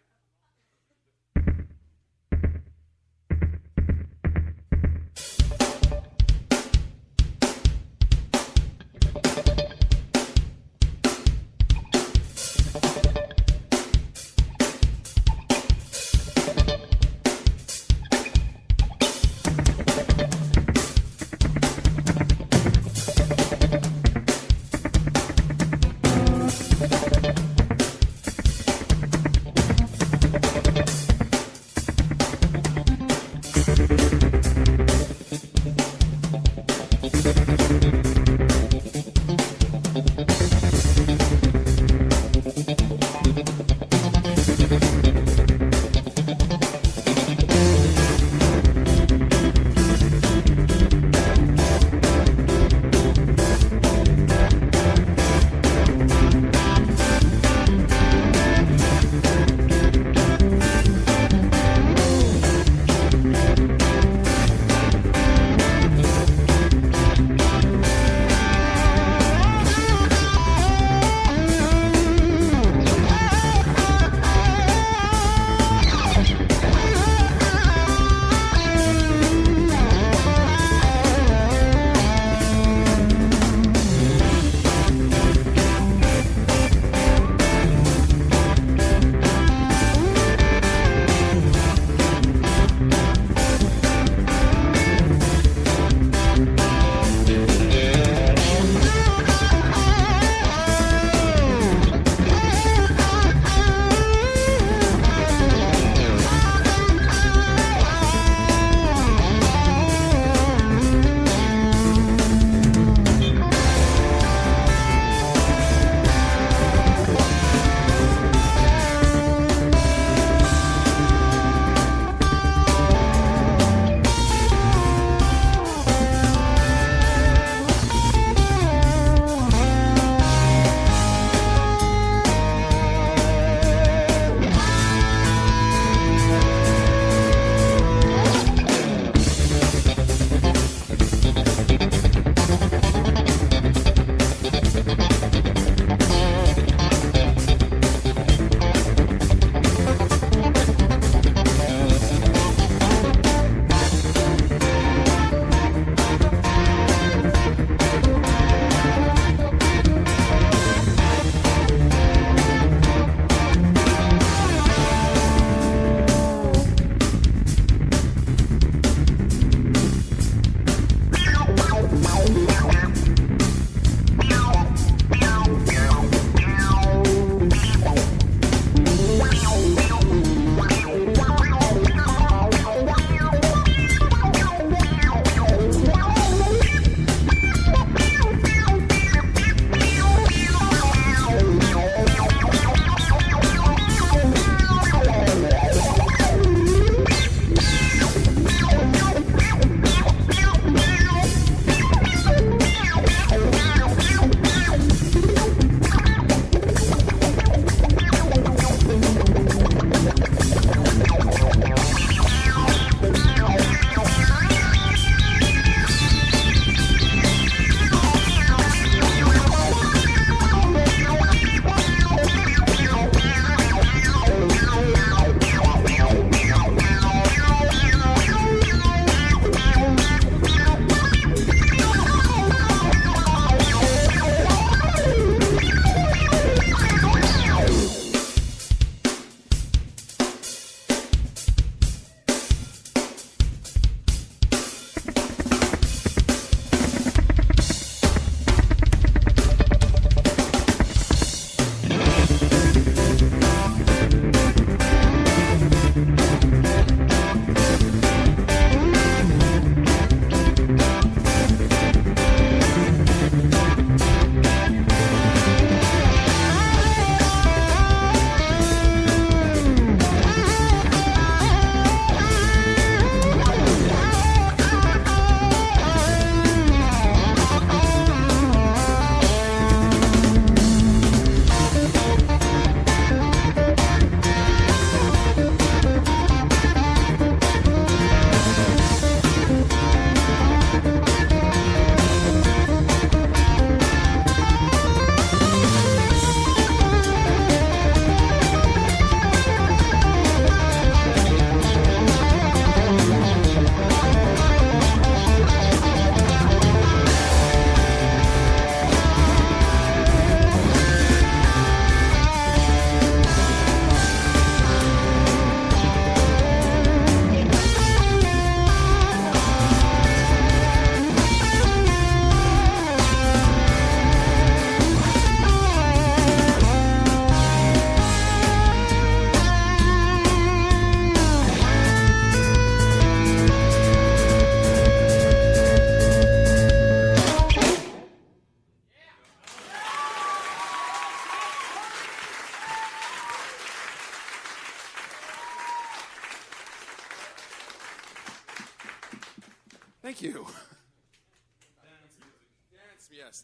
Thank you.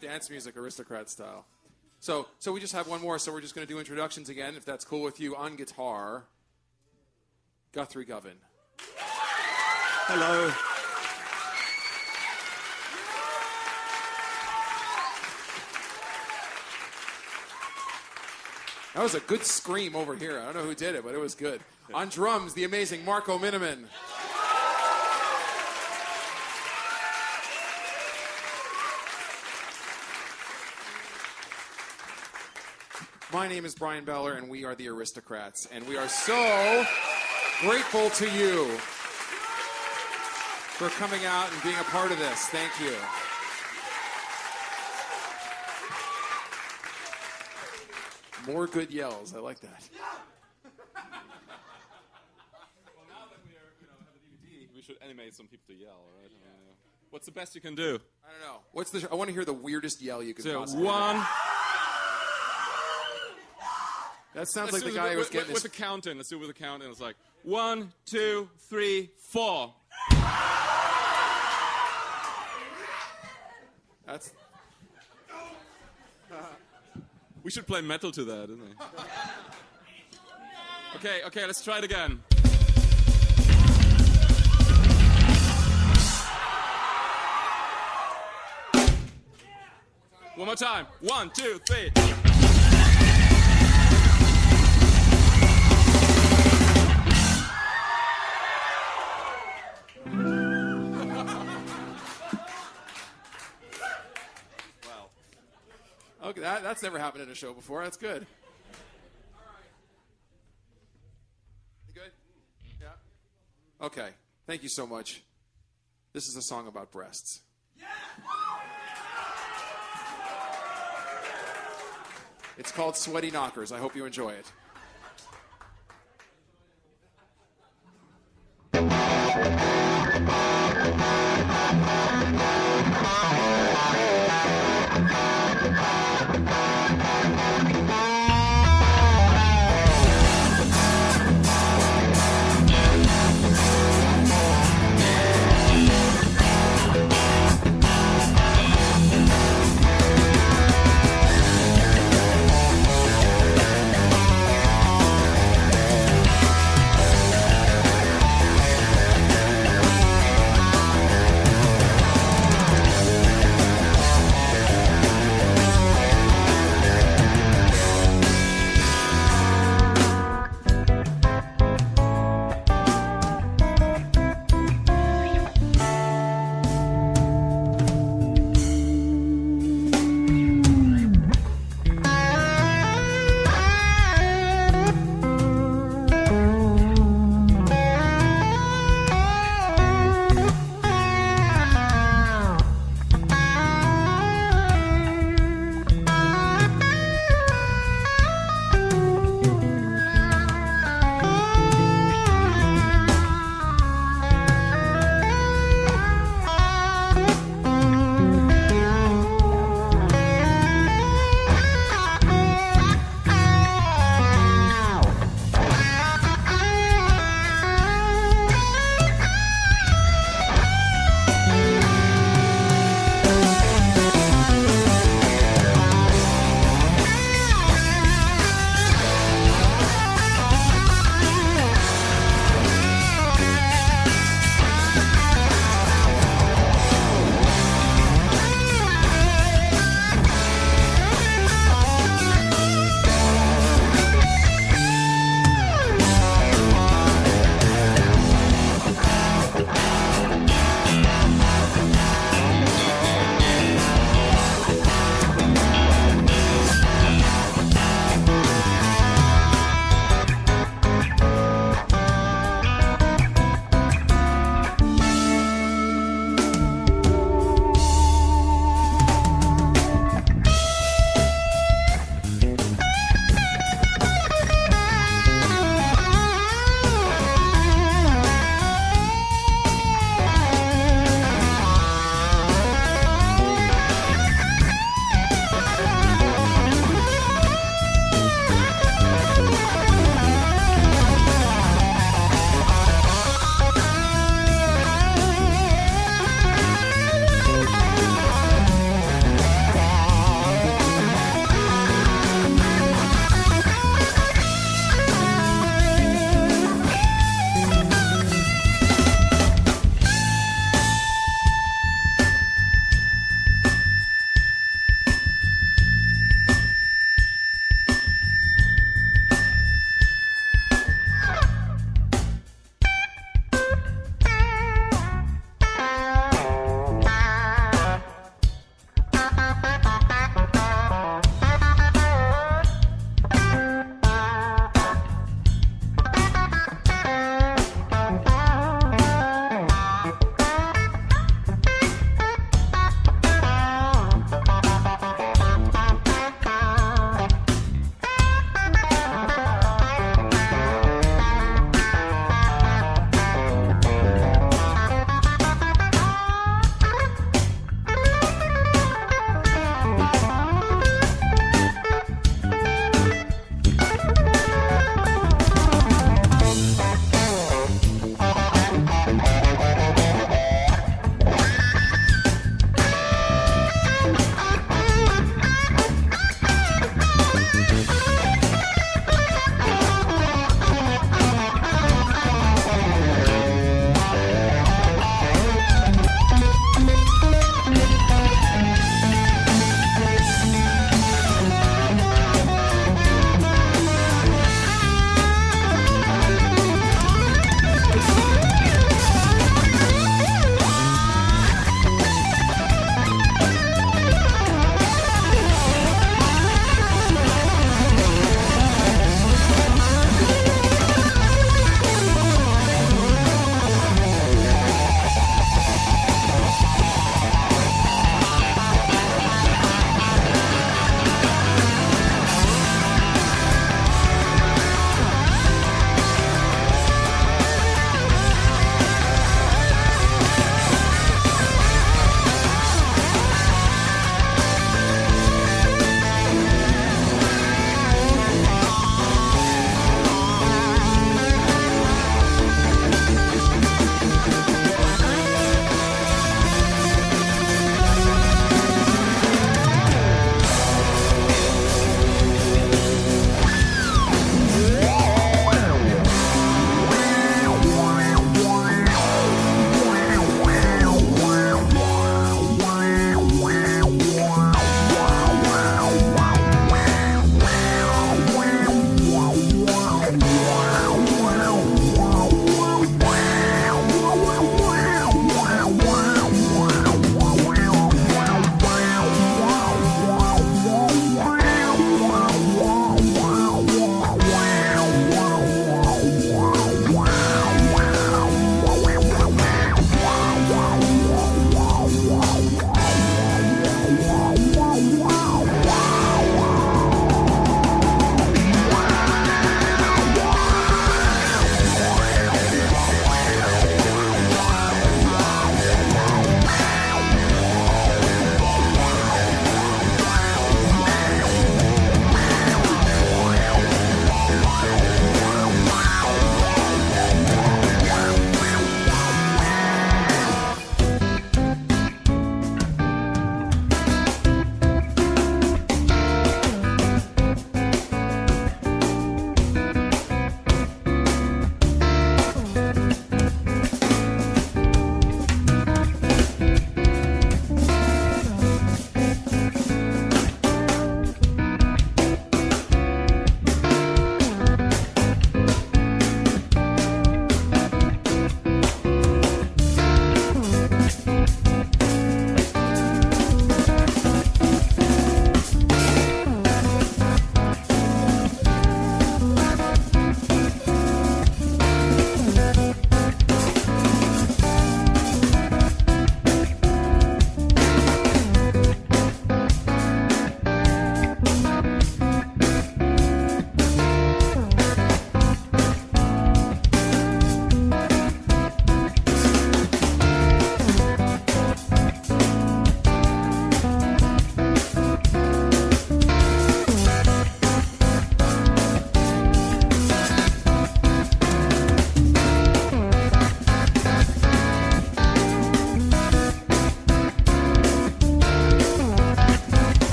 Dance music, aristocrat style. So we just have one more, so we're just going to do introductions again, if that's cool with you. On guitar, Guthrie Govan. Hello. That was a good scream over here. I don't know who did it, but it was good. On drums, the amazing Marco Miniman. My name is Brian Beller, and we are the Aristocrats, and we are so grateful to you for coming out and being a part of this. Thank you. More good yells. I like that. Well, now that we are, have a DVD, we should animate some people to yell, right? What's the best you can do? I don't know. I want to hear the weirdest yell you could possibly do. One. That sounds like the guy who was getting with the count-in. Let's do it with the count-in. It's like 1, 2, 3, 4. That's. We should play metal to that, isn't it? Okay, let's try it again. One more time. 1, 2, 3. Okay, that's never happened in a show before. That's good. You good? Yeah. Okay. Thank you so much. This is a song about breasts. It's called Sweaty Knockers. I hope you enjoy it.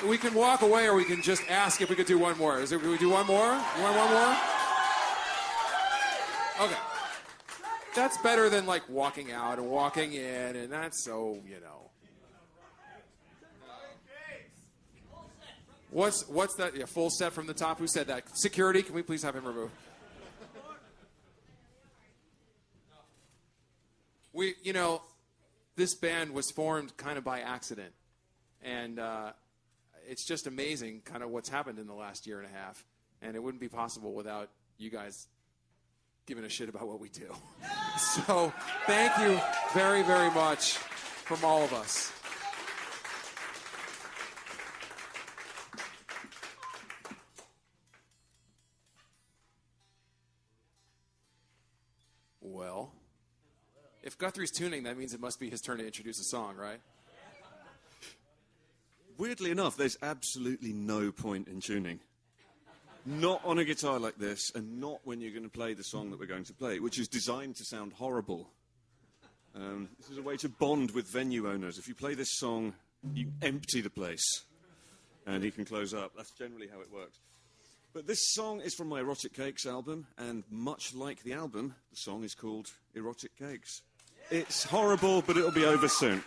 we can walk away, or we can just ask if we could do one more. Can we do one more? You want one more? Okay. That's better than like walking out and walking in, and that's so, you know. What's that? Yeah, full set from the top. Who said that? Security, can we please have him removed? This band was formed kind of by accident, and it's just amazing kind of what's happened in the last year and a half, and it wouldn't be possible without you guys giving a shit about what we do. So thank you very, very much from all of us. Well, if Guthrie's tuning, that means it must be his turn to introduce a song, right? Weirdly enough, there's absolutely no point in tuning. Not on a guitar like this, and not when you're going to play the song that we're going to play, which is designed to sound horrible. This is a way to bond with venue owners. If you play this song, you empty the place, and he can close up. That's generally how it works. But this song is from my Erotic Cakes album, and much like the album, the song is called Erotic Cakes. It's horrible, but it'll be over soon.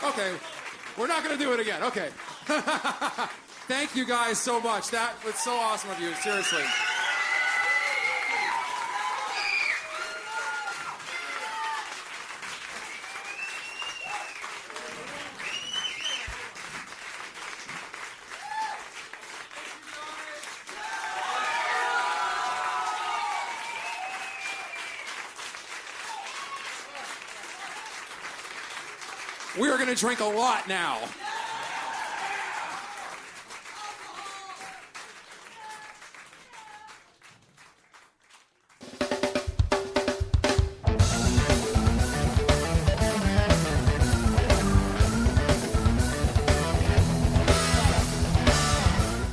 Okay, we're not going to do it again. Okay. Thank you guys so much. That was so awesome of you, seriously. We are going to drink a lot now.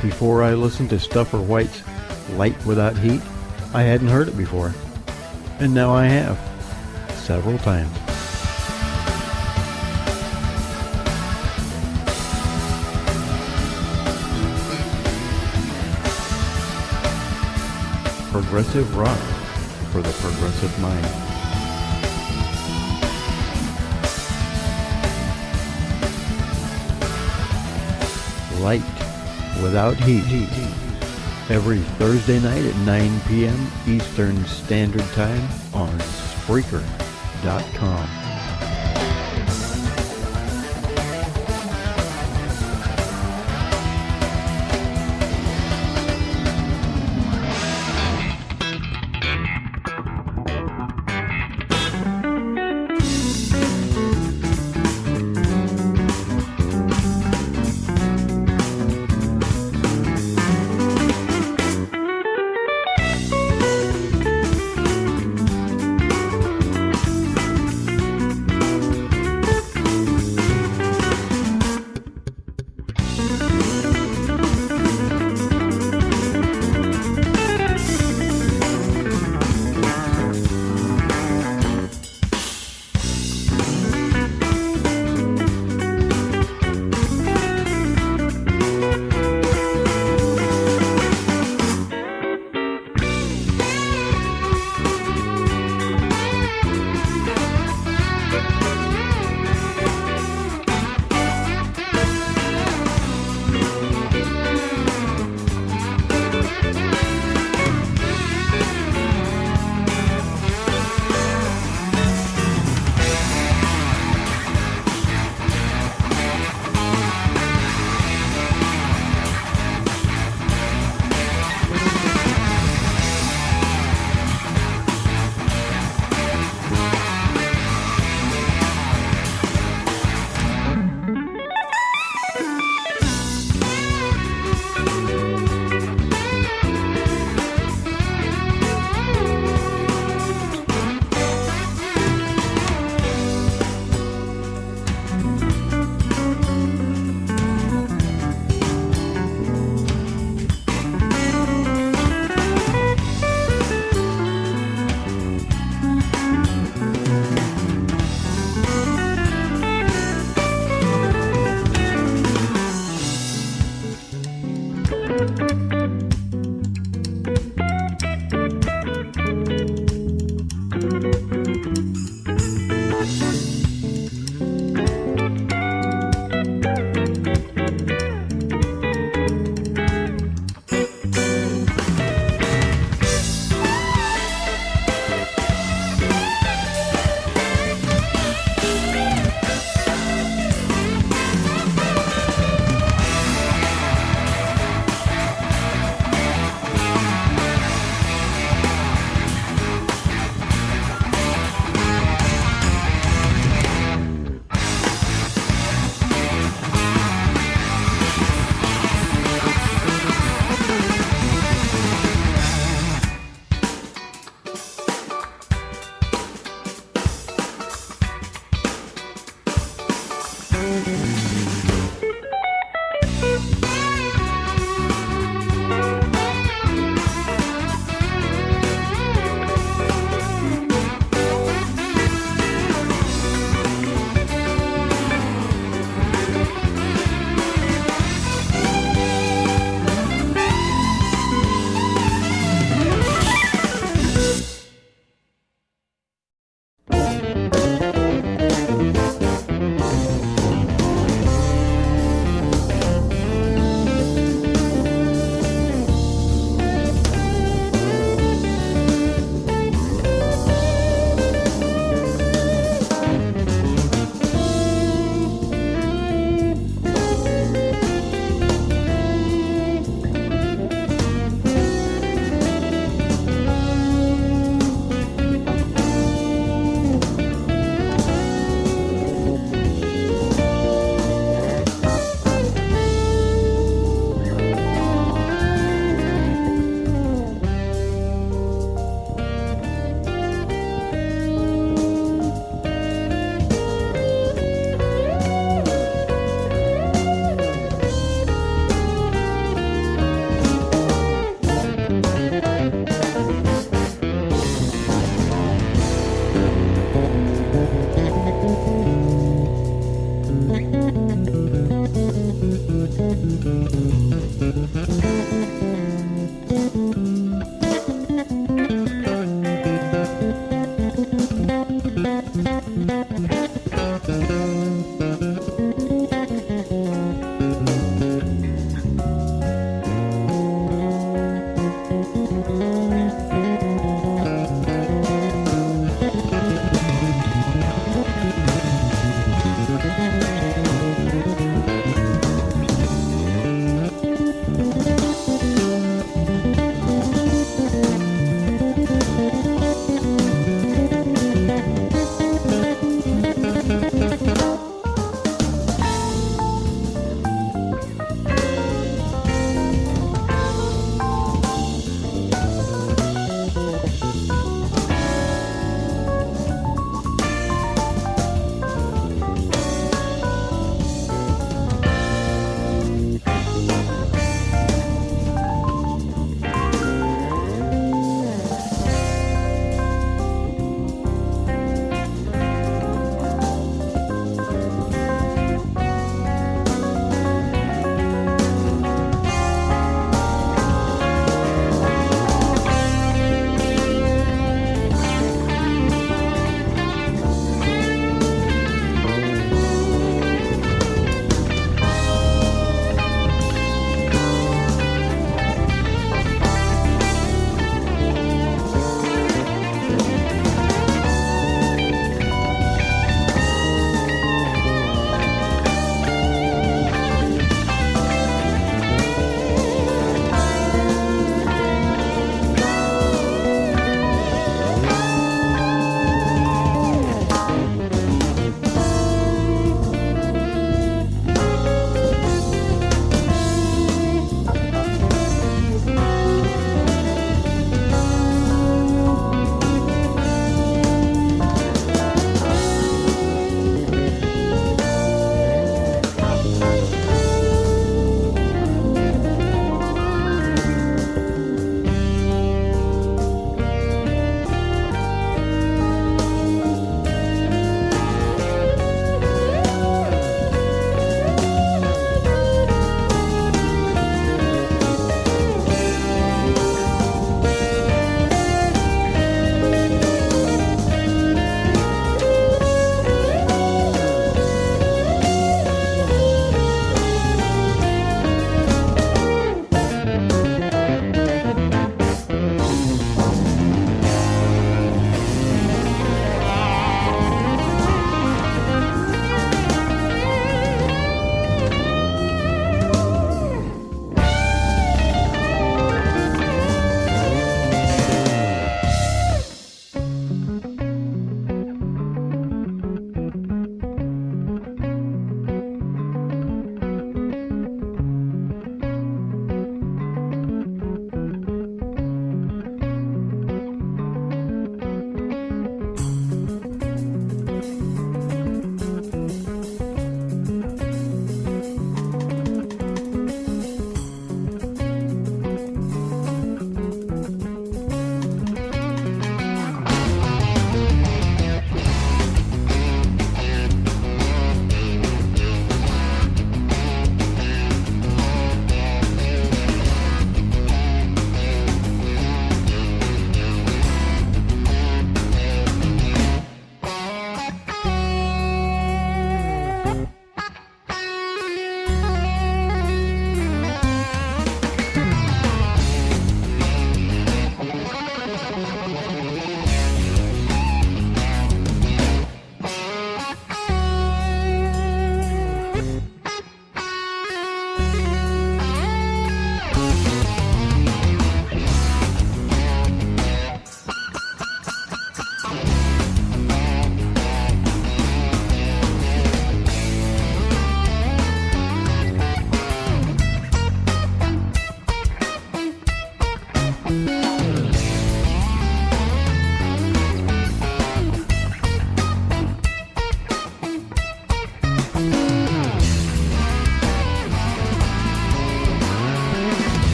Before I listened to Stuffer White's Light Without Heat, I hadn't heard it before. And now I have. Several times. Progressive rock for the progressive mind. Light Without Heat. Every Thursday night at 9 p.m. Eastern Standard Time on Spreaker.com.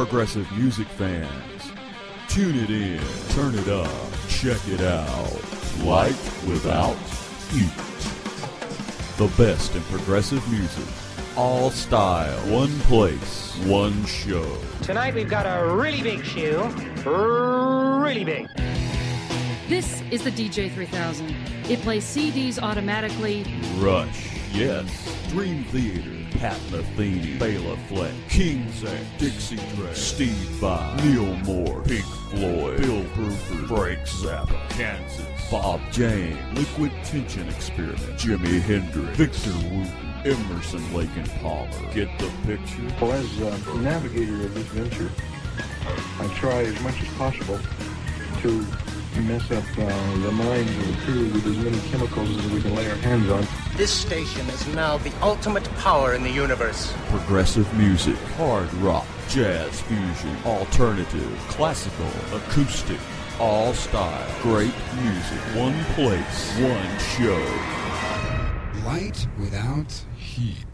Progressive music fans, tune it in, turn it up, check it out. Light Without Heat. The best in progressive music. All style, one place, one show. Tonight we've got a really big shoe. Really big. This is the DJ 3000. It plays CDs automatically. Rush, yes. Dream Theater, Pat Metheny, Bela Fleck, King's X, Dixie Dread, Steve Vai, Neil Moore, Pink Floyd, Bill Bruford, Frank Zappa, Kansas, Bob James, Liquid Tension Experiment, Jimi Hendrix, Victor Wooten, Emerson, Lake and Palmer. Get the picture? Well, as navigator of this venture, I try as much as possible to mess up the minds of the crew with as many chemicals as we can lay our hands on. This station is now the ultimate power in the universe. Progressive music, hard rock, jazz fusion, alternative, classical, acoustic, all style, great music, one place, one show. Light without heat.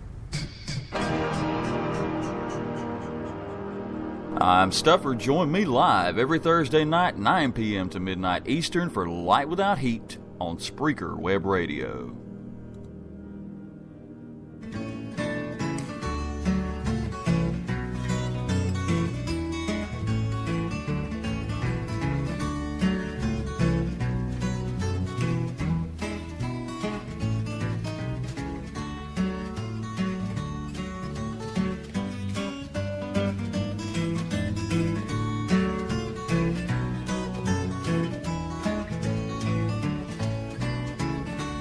I'm Stuffer. Join me live every Thursday night, 9 p.m. to midnight Eastern for Light Without Heat on Spreaker Web Radio.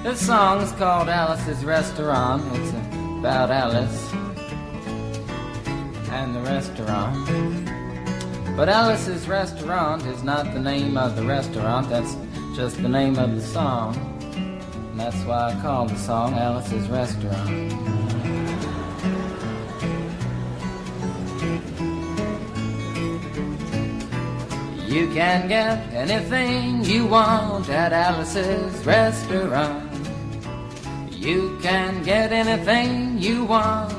This song is called Alice's Restaurant. It's about Alice and the restaurant. But Alice's Restaurant is not the name of the restaurant, that's just the name of the song. And that's why I call the song Alice's Restaurant. You can get anything you want at Alice's Restaurant. You can get anything you want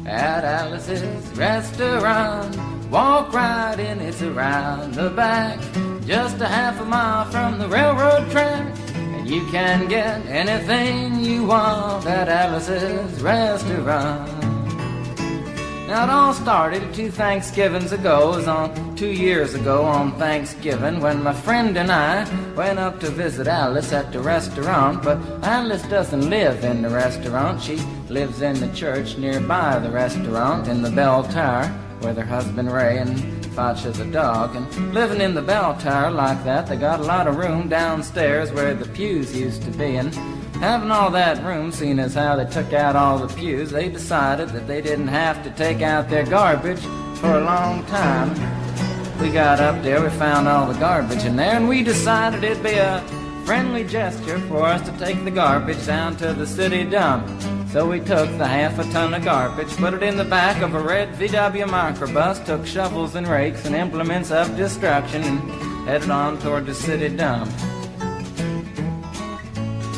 at Alice's Restaurant. Walk right in, it's around the back, just a half a mile from the railroad track. And you can get anything you want at Alice's Restaurant. Now it all started 2 Thanksgivings ago. It was on 2 years ago on Thanksgiving when my friend and I went up to visit Alice at the restaurant. But Alice doesn't live in the restaurant. She lives in the church nearby the restaurant in the bell tower with her husband Ray and Facha the dog. And living in the bell tower like that, they got a lot of room downstairs where the pews used to be. And having all that room, seeing as how they took out all the pews, they decided that they didn't have to take out their garbage for a long time. We got up there, we found all the garbage in there, and we decided it'd be a friendly gesture for us to take the garbage down to the city dump. So we took the half a ton of garbage, put it in the back of a red VW microbus, took shovels and rakes and implements of destruction, and headed on toward the city dump.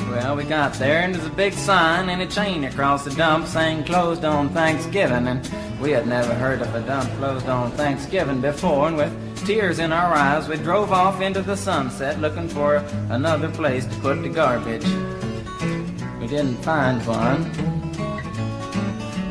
Well, we got there, and there's a big sign and a chain across the dump saying closed on Thanksgiving. And we had never heard of a dump closed on Thanksgiving before, and with tears in our eyes, we drove off into the sunset looking for another place to put the garbage. We didn't find one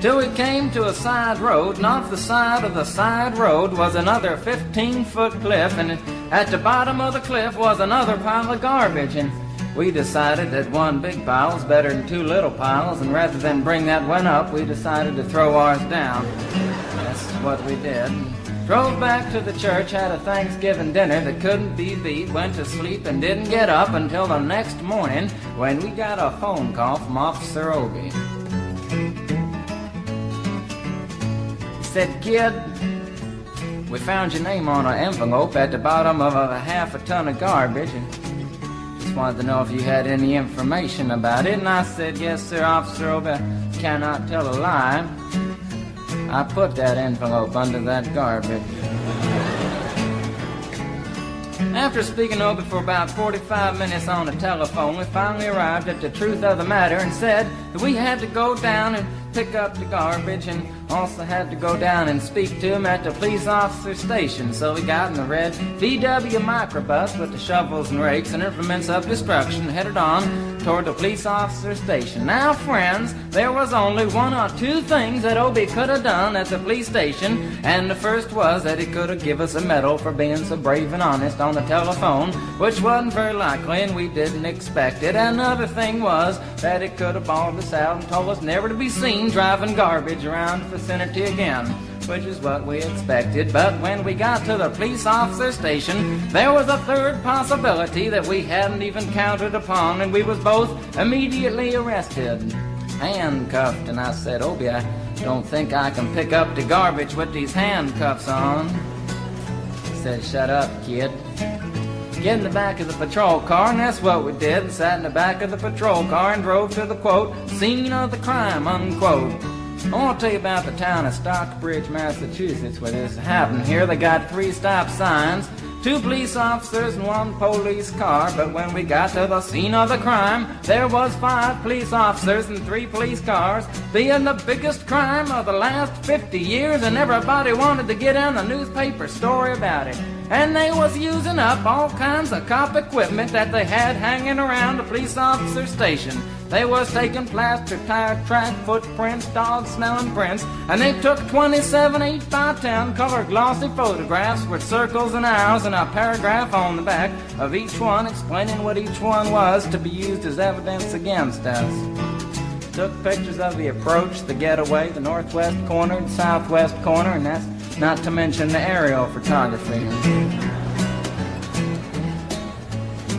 till we came to a side road, and off the side of the side road was another 15-foot cliff, and at the bottom of the cliff was another pile of garbage. And we decided that one big pile was better than 2 little piles, and rather than bring that one up, we decided to throw ours down. That's what we did. Drove back to the church, had a Thanksgiving dinner that couldn't be beat, went to sleep and didn't get up until the next morning when we got a phone call from Officer Obie. He said, "Kid, we found your name on an envelope at the bottom of a half a ton of garbage, and wanted to know if you had any information about it." And I said, "Yes, sir, Officer Obie, cannot tell a lie. I put that envelope under that garbage." After speaking over for about 45 minutes on the telephone, we finally arrived at the truth of the matter and said that we had to go down and pick up the garbage, and Also had to go down and speak to him at the police officer station. So we got in the red VW microbus with the shovels and rakes and implements of destruction, headed on toward the police officer station. Now, friends, there was only one or two things that Obie could have done at the police station, and the first was that he could have given us a medal for being so brave and honest on the telephone, which wasn't very likely, and we didn't expect it. Another thing was that he could have bawled us out and told us never to be seen driving garbage around the vicinity again, which is what we expected. But when we got to the police officer station, there was a third possibility that we hadn't even counted upon, and we was both immediately arrested, handcuffed. And I said, Obie, I don't think I can pick up the garbage with these handcuffs on. He said, shut up, kid. Get in the back of the patrol car, and that's what we did. And sat in the back of the patrol car and drove to the, quote, scene of the crime, unquote. I want to tell you about the town of Stockbridge, Massachusetts, where this happened. Here they got 3 stop signs, 2 police officers and 1 police car. But when we got to the scene of the crime, there was 5 police officers and 3 police cars, being the biggest crime of the last 50 years, and everybody wanted to get in the newspaper story about it. And they was using up all kinds of cop equipment that they had hanging around the police officer station. They was taking plaster, tire track, footprints, dog-smelling prints, and they took 27 8x10 color glossy photographs with circles and arrows and a paragraph on the back of each one explaining what each one was to be used as evidence against us. Took pictures of the approach, the getaway, the northwest corner, the southwest corner, and that's not to mention the aerial photography.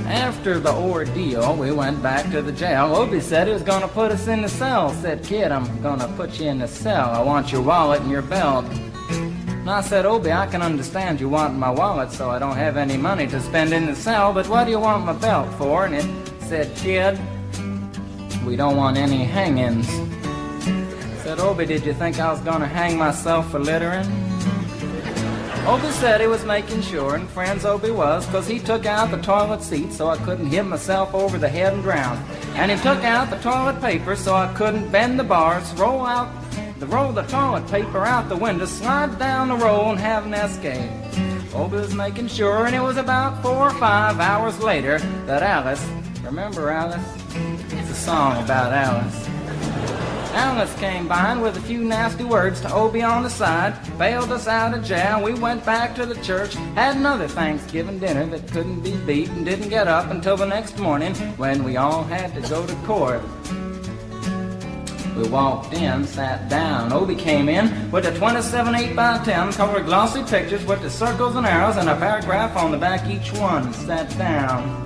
After the ordeal, we went back to the jail. Obie said he was going to put us in the cell. Said, kid, I'm going to put you in the cell. I want your wallet and your belt. And I said, Obie, I can understand you wanting my wallet so I don't have any money to spend in the cell, but what do you want my belt for? And it said, kid, we don't want any hangings. I said, Obie, did you think I was going to hang myself for littering? Obie said he was making sure, and friends Obie was, because he took out the toilet seat so I couldn't hit myself over the head and drown. And he took out the toilet paper so I couldn't bend the bars, roll the toilet paper out the window, slide down the roll, and have an escape. Obie was making sure, and it was about 4 or 5 hours later that Alice, remember Alice? It's a song about Alice. Alice came by and with a few nasty words to Obie on the side, bailed us out of jail. We went back to the church, had another Thanksgiving dinner that couldn't be beat, and didn't get up until the next morning when we all had to go to court. We walked in, sat down. Obie came in with the 27 8x10 colored glossy pictures with the circles and arrows and a paragraph on the back each one. Sat down.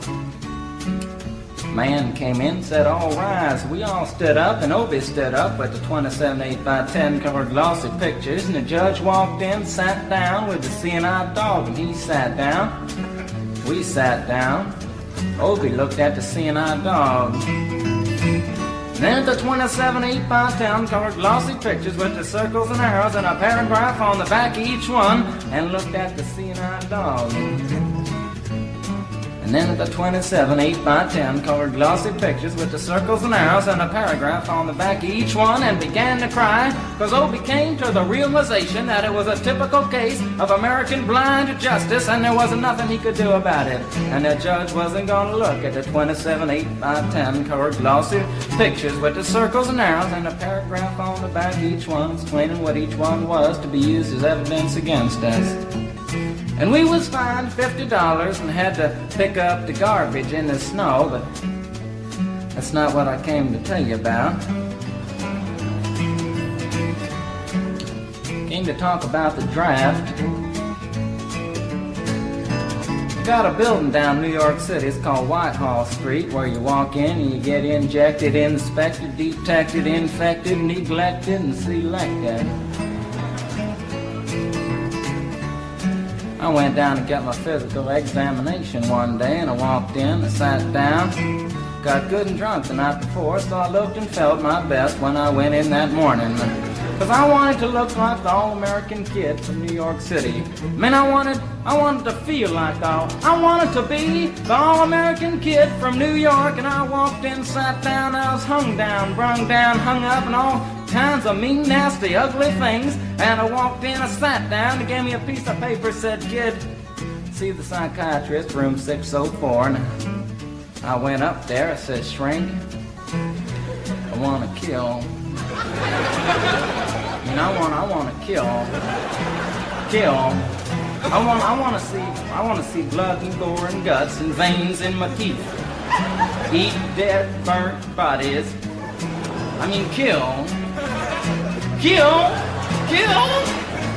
Man came in, said, all rise. We all stood up, and Obie stood up with the 27 8x10 colored glossy pictures, and the judge walked in, sat down with the seeing-eyed dog, and he sat down. We sat down. Obie looked at the seeing-eyed dog. Then the 27 8x10 colored glossy pictures with the circles and arrows and a paragraph on the back of each one, and looked at the seeing-eyed dog. And then the 27 8x10 colored glossy pictures with the circles and arrows and a paragraph on the back of each one, and began to cry, because Obie came to the realization that it was a typical case of American blind justice, and there wasn't nothing he could do about it. And the judge wasn't going to look at the 27 8x10 colored glossy pictures with the circles and arrows and a paragraph on the back of each one explaining what each one was to be used as evidence against us. And we was fined $50 and had to pick up the garbage in the snow, but that's not what I came to tell you about. Came to talk about the draft. Got a building down New York City, it's called Whitehall Street, where you walk in and you get injected, inspected, detected, infected, neglected, and selected. I went down to get my physical examination one day, and I walked in, I sat down, got good and drunk the night before, so I looked and felt my best when I went in that morning. Because I wanted to look like the all-American kid from New York City. I mean, I wanted to feel like I wanted to be the all-American kid from New York, and I walked in, sat down, I was hung down, brung down, hung up, and all kinds of mean, nasty, ugly things. And I walked in, I sat down, they gave me a piece of paper, said, kid, see the psychiatrist, room 604. And I went up there, I said, shrink, I want to kill. I want to kill. I want to see blood and gore and guts and veins in my teeth. Eat dead, burnt bodies. I mean, kill.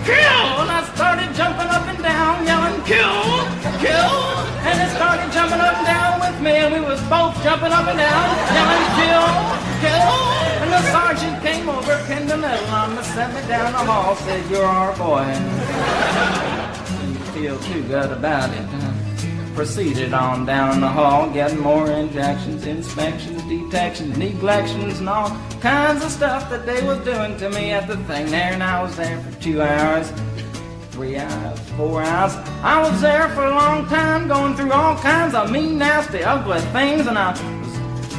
And I started jumping up and down, yelling, kill. And it started jumping up and down with me, and we was both jumping up and down, yelling, kill. And the sergeant came over, pinned the medal on me, set me down the hall, said, you're our boy. You feel too good about it. Proceeded on down the hall, getting more injections, inspections, detections, neglections, and all kinds of stuff that they was doing to me at the thing there. And I was there for 2 hours, 3 hours, 4 hours. I was there for a long time, going through all kinds of mean, nasty, ugly things, and I was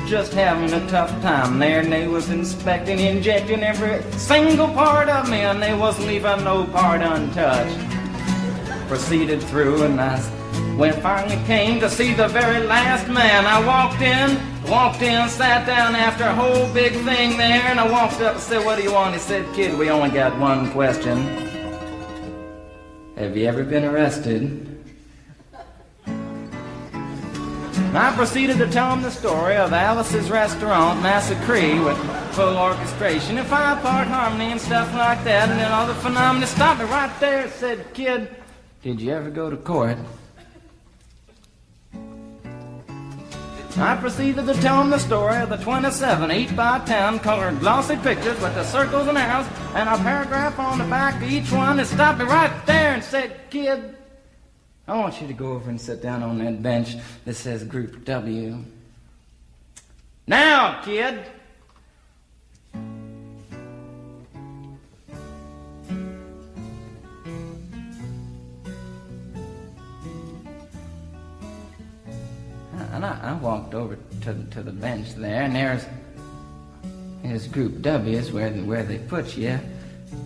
just having a tough time there. And they was inspecting, injecting every single part of me, and they wasn't leaving no part untouched. Proceeded through, and when it finally came to see the very last man, I walked in, sat down after a whole big thing there, and I walked up and said, what do you want? He said, kid, we only got one question. Have you ever been arrested? And I proceeded to tell him the story of Alice's Restaurant Massacre with full orchestration and 5-part harmony and stuff like that, and then all the phenomena. Stopped me right there and said, kid, did you ever go to court? I proceeded to tell him the story of the 27 8x10 colored glossy pictures with the circles and arrows and a paragraph on the back of each one. And stopped me right there and said, kid, I want you to go over and sit down on that bench that says Group W. Now, kid. And I walked over to the bench there, and there's Group W is where they put you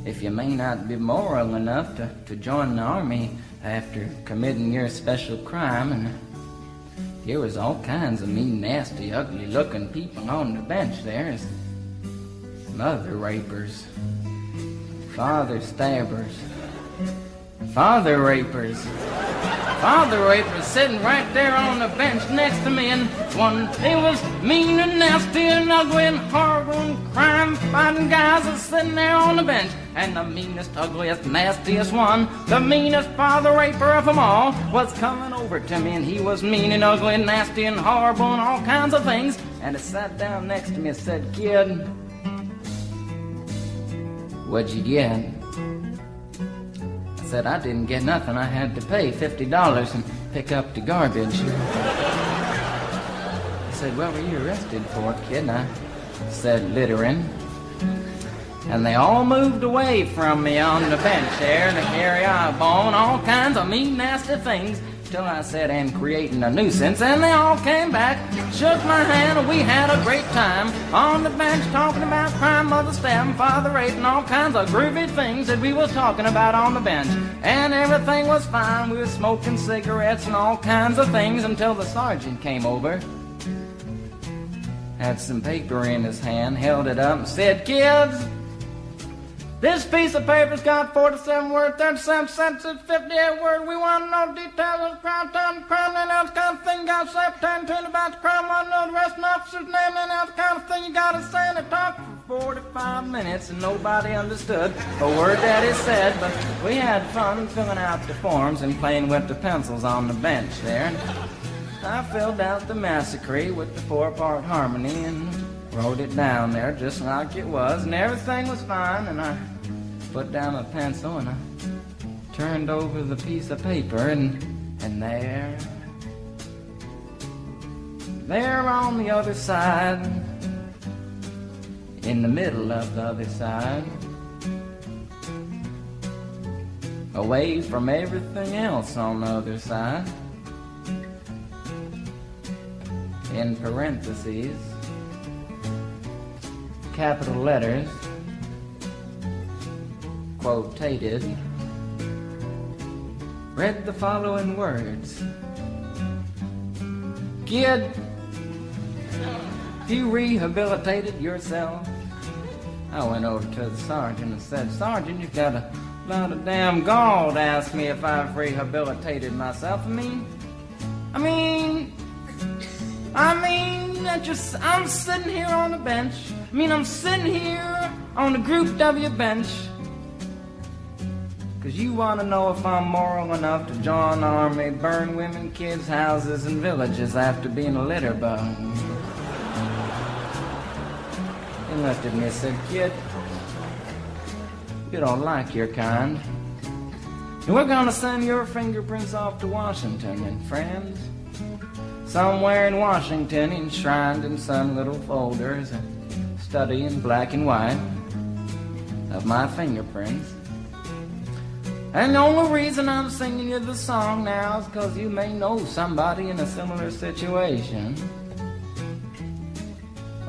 if you may not be moral enough to join the army after committing your special crime. And there was all kinds of mean, nasty, ugly-looking people on the bench there. Mother rapers, father stabbers, father rapers sitting right there on the bench next to me, and they was mean and nasty and ugly and horrible and crime-fighting guys was sitting there on the bench. And the meanest, ugliest, nastiest one, the meanest father raper of them all, was coming over to me, and he was mean and ugly and nasty and horrible and all kinds of things. And he sat down next to me and said, kid, what'd you get? I said, I didn't get nothing. I had to pay $50 and pick up the garbage. He said, what were you arrested for, kid? And I said, littering. And they all moved away from me on the bench there to carry eyeball and all kinds of mean, nasty things, till I said, and creating a nuisance. And they all came back, shook my hand, and we had a great time on the bench talking about crime, mother stabbing, father rape, and all kinds of groovy things that we was talking about on the bench. And everything was fine. We were smoking cigarettes and all kinds of things until the sergeant came over, had some paper in his hand, held it up, and said, kids, this piece of paper's got 47 words, 37 sentences, 58 words. We want to know details of the crime, time, the crime, and else kind of thing. You got to say pertaining about the crime. Want to know the arresting officer's name, and else kind of thing. You got to say, and it talked for 45 minutes, and nobody understood a word that he said. But we had fun filling out the forms and playing with the pencils on the bench there. I filled out the massacre with the 4-part harmony and wrote it down there just like it was, and everything was fine. And I put down a pencil and I turned over the piece of paper, and there on the other side, in the middle of the other side, away from everything else on the other side, in parentheses, capital letters, quotated, read the following words. Kid, you rehabilitated yourself. I went over to the sergeant and said, Sergeant, you've got a lot of damn gall to ask me if I've rehabilitated myself. I'm sitting here on the bench. I'm sitting here on the Group W bench. Cause you want to know if I'm moral enough to join the army, burn women, kids' houses, and villages after being a litter bug. He looked at me and said, Kid, you don't like your kind. And we're gonna send your fingerprints off to Washington, and friends, somewhere in Washington, enshrined in some little folders, a study in black and white of my fingerprints. And the only reason I'm singing you the song now is because you may know somebody in a similar situation.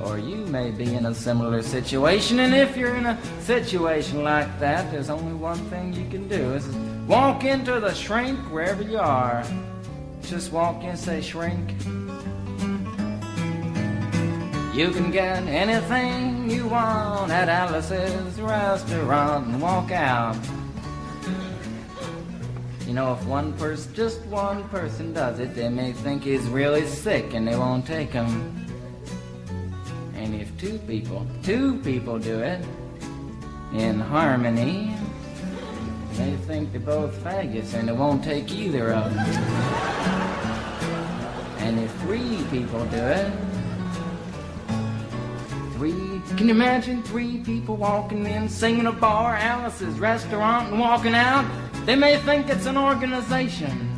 Or you may be in a similar situation, and if you're in a situation like that, there's only one thing you can do, is walk into the shrink wherever you are. Just walk in and say, shrink. You can get anything you want at Alice's restaurant and walk out. You know, if one person, just one person does it, they may think he's really sick and they won't take him. And if two people do it in harmony, they think they're both faggots and they won't take either of them. And if 3 people do it, can you imagine 3 people walking in, singing a bar, Alice's restaurant, and walking out? They may think it's an organization.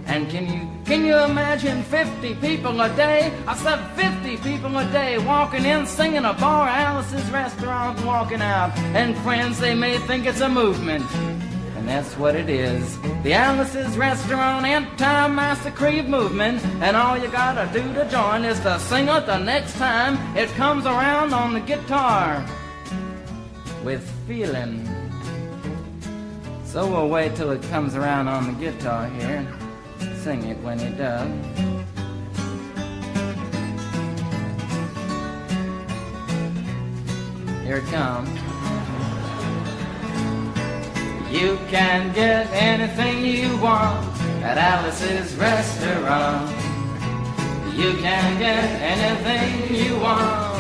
And can you imagine 50 people a day? I said 50 people a day walking in, singing a bar, Alice's restaurant, and walking out. And friends, they may think it's a movement. And that's what it is. The Alice's Restaurant Anti-Massacre movement. And all you gotta do to join is to sing it the next time it comes around on the guitar. With feeling. So we'll wait till it comes around on the guitar here. Sing it when it does. Here it comes. You can get anything you want at Alice's restaurant. You can get anything you want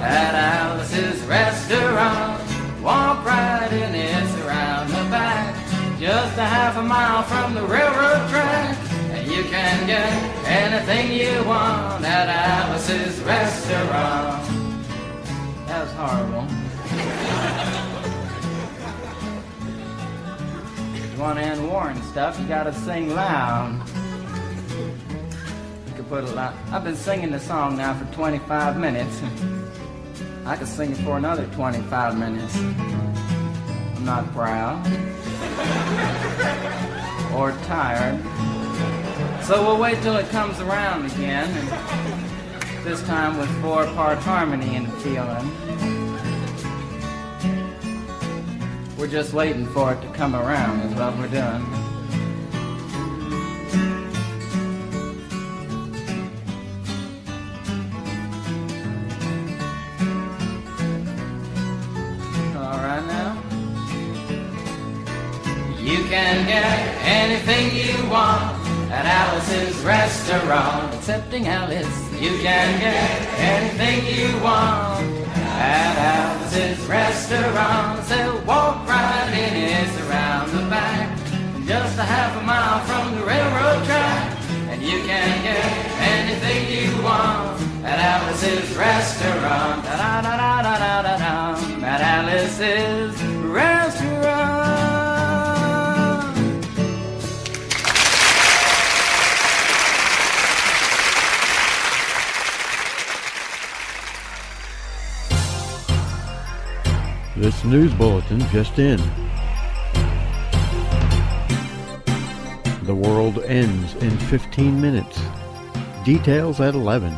at Alice's restaurant. Walk right in, it's around the back, just a half a mile from the railroad track. And you can get anything you want at Alice's restaurant. That was horrible. If you want to end war and stuff, you gotta sing loud. You could put a lot. I've been singing the song now for 25 minutes. I could sing it for another 25 minutes. I'm not proud or tired. So we'll wait till it comes around again, and this time with 4-part harmony and feeling. We're just waiting for it to come around is what we're doing. You can get anything you want at Alice's restaurant. Accepting Alice. You can get anything you want at Alice's restaurant. So walk right in, it's around the back, just a half a mile from the railroad track. And you can get anything you want at Alice's restaurant. Da-da-da-da-da-da-da. At Alice's restaurant. This news bulletin just in. The world ends in 15 minutes. Details at 11.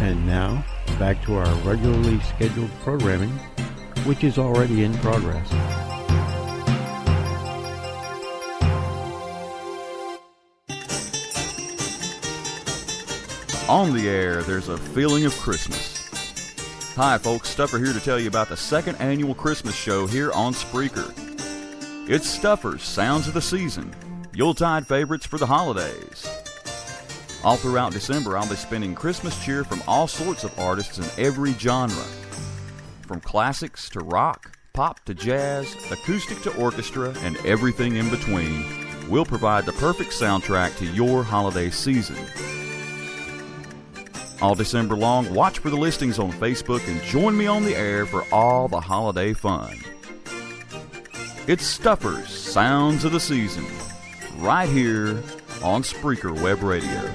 And now, back to our regularly scheduled programming, which is already in progress. On the air, there's a feeling of Christmas. Hi folks, Stuffer here to tell you about the second annual Christmas show here on Spreaker. It's Stuffer's Sounds of the Season, Yuletide favorites for the holidays. All throughout December, I'll be spinning Christmas cheer from all sorts of artists in every genre. From classics to rock, pop to jazz, acoustic to orchestra, and everything in between, we'll provide the perfect soundtrack to your holiday season. All December long, watch for the listings on Facebook and join me on the air for all the holiday fun. It's Stuffer's Sounds of the Season, right here on Spreaker Web Radio.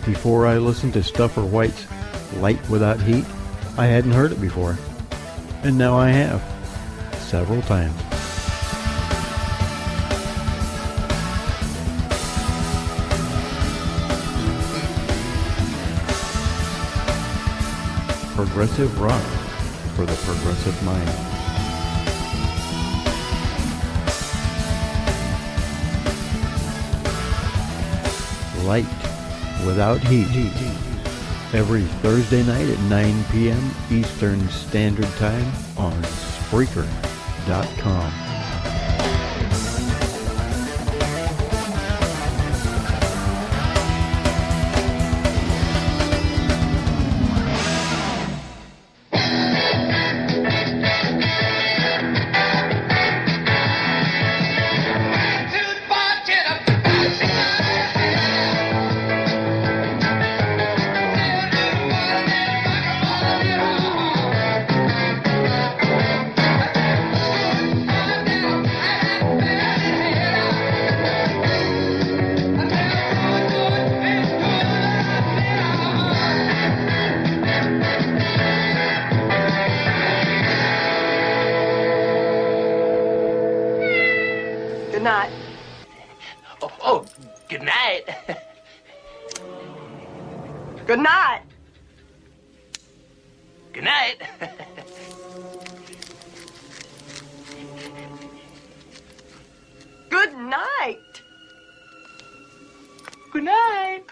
Before I listened to Stuffer White's Light Without Heat, I hadn't heard it before. And now I have, several times. Progressive rock for the progressive mind. Light Without Heat. Every Thursday night at 9 p.m. Eastern Standard Time on Spreaker.com. Good night. Oh, good night. Good night. Good night. Good night. Good night.